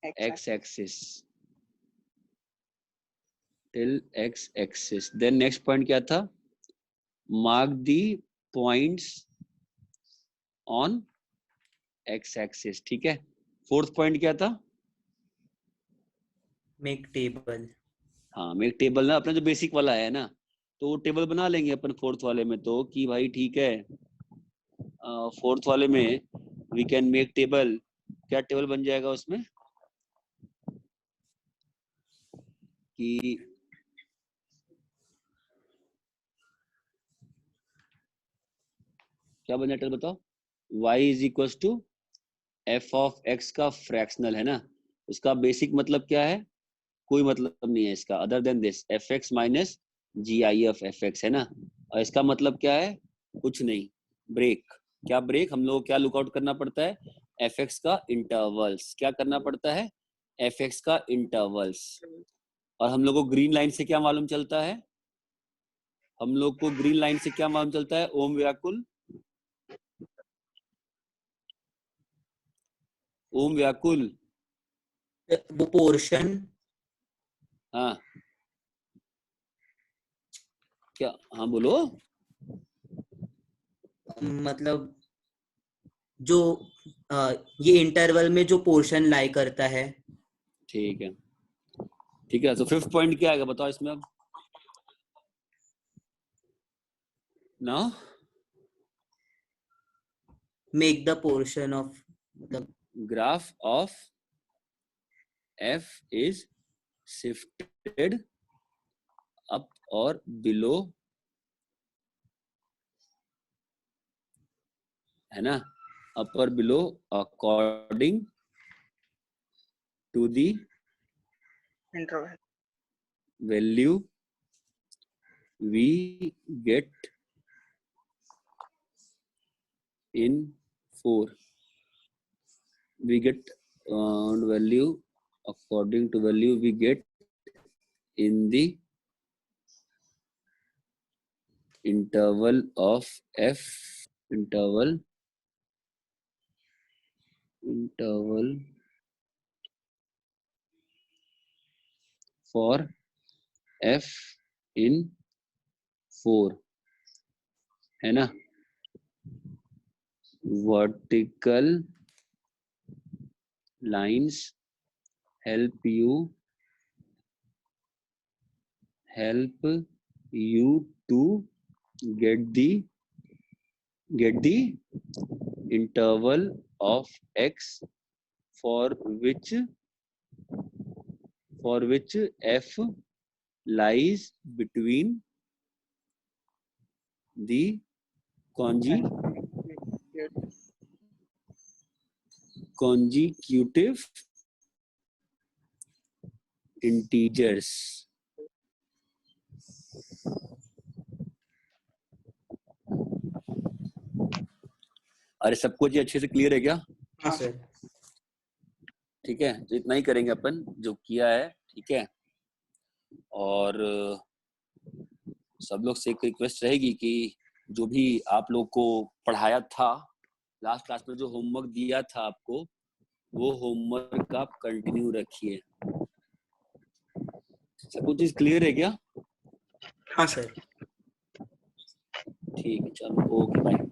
x axis, till x axis। then next point क्या था, mark the points on x axis, ठीक है। फोर्थ पॉइंट क्या था, मेक टेबल। हाँ मेक टेबल ना, अपना जो बेसिक वाला है ना, तो वो टेबल बना लेंगे अपन फोर्थ वाले में, तो कि भाई ठीक है फोर्थ वाले में वी कैन मेक टेबल, क्या टेबल बन जाएगा उसमें कि क्या बन जाएगा बताओ, y is equal to f of x का फ्रैक्शनल, है ना। उसका बेसिक मतलब क्या है, कोई मतलब नहीं है इसका other than this fx minus gif fx, है ना। और इसका मतलब क्या है, कुछ नहीं, ब्रेक। क्या ब्रेक, हम लोग क्या लुकआउट करना पड़ता है, fx का इंटरवल्स, क्या करना पड़ता है, fx का इंटरवल्स। और हम लोग को ग्रीन लाइन से क्या मालूम चलता है, हम लोग को ग्रीन लाइन से क्या मालूम चलता है, ओम व्याकुल, ओम व्याकुल, वो पोर्शन, हाँ क्या, हाँ बोलो, मतलब जो ये इंटरवल में जो पोर्शन लाई करता है। ठीक है, ठीक है। तो फिफ्थ पॉइंट क्या आएगा बताओ इसमें अब। Now make the portion of, मतलब graph of f is shifted up or below, है ना, up or below according to the interval. value we get in 4. We get value according to value we get in the interval of f, interval for f in 4, है ना। vertical lines help you to get the interval of x for which f lies between the consecutive integers। अरे सब कुछ अच्छे से clear है क्या? हाँ सर। ठीक है, तो इतना ही करेंगे अपन जो किया है, ठीक है। और सब लोग से एक रिक्वेस्ट रहेगी कि जो भी आप लोग को पढ़ाया था लास्ट क्लास में, जो होमवर्क दिया था आपको, वो होमवर्क आप कंटिन्यू रखिए। सब कुछ चीज क्लियर है क्या? हाँ सर। ठीक है, चलो ओके बाय।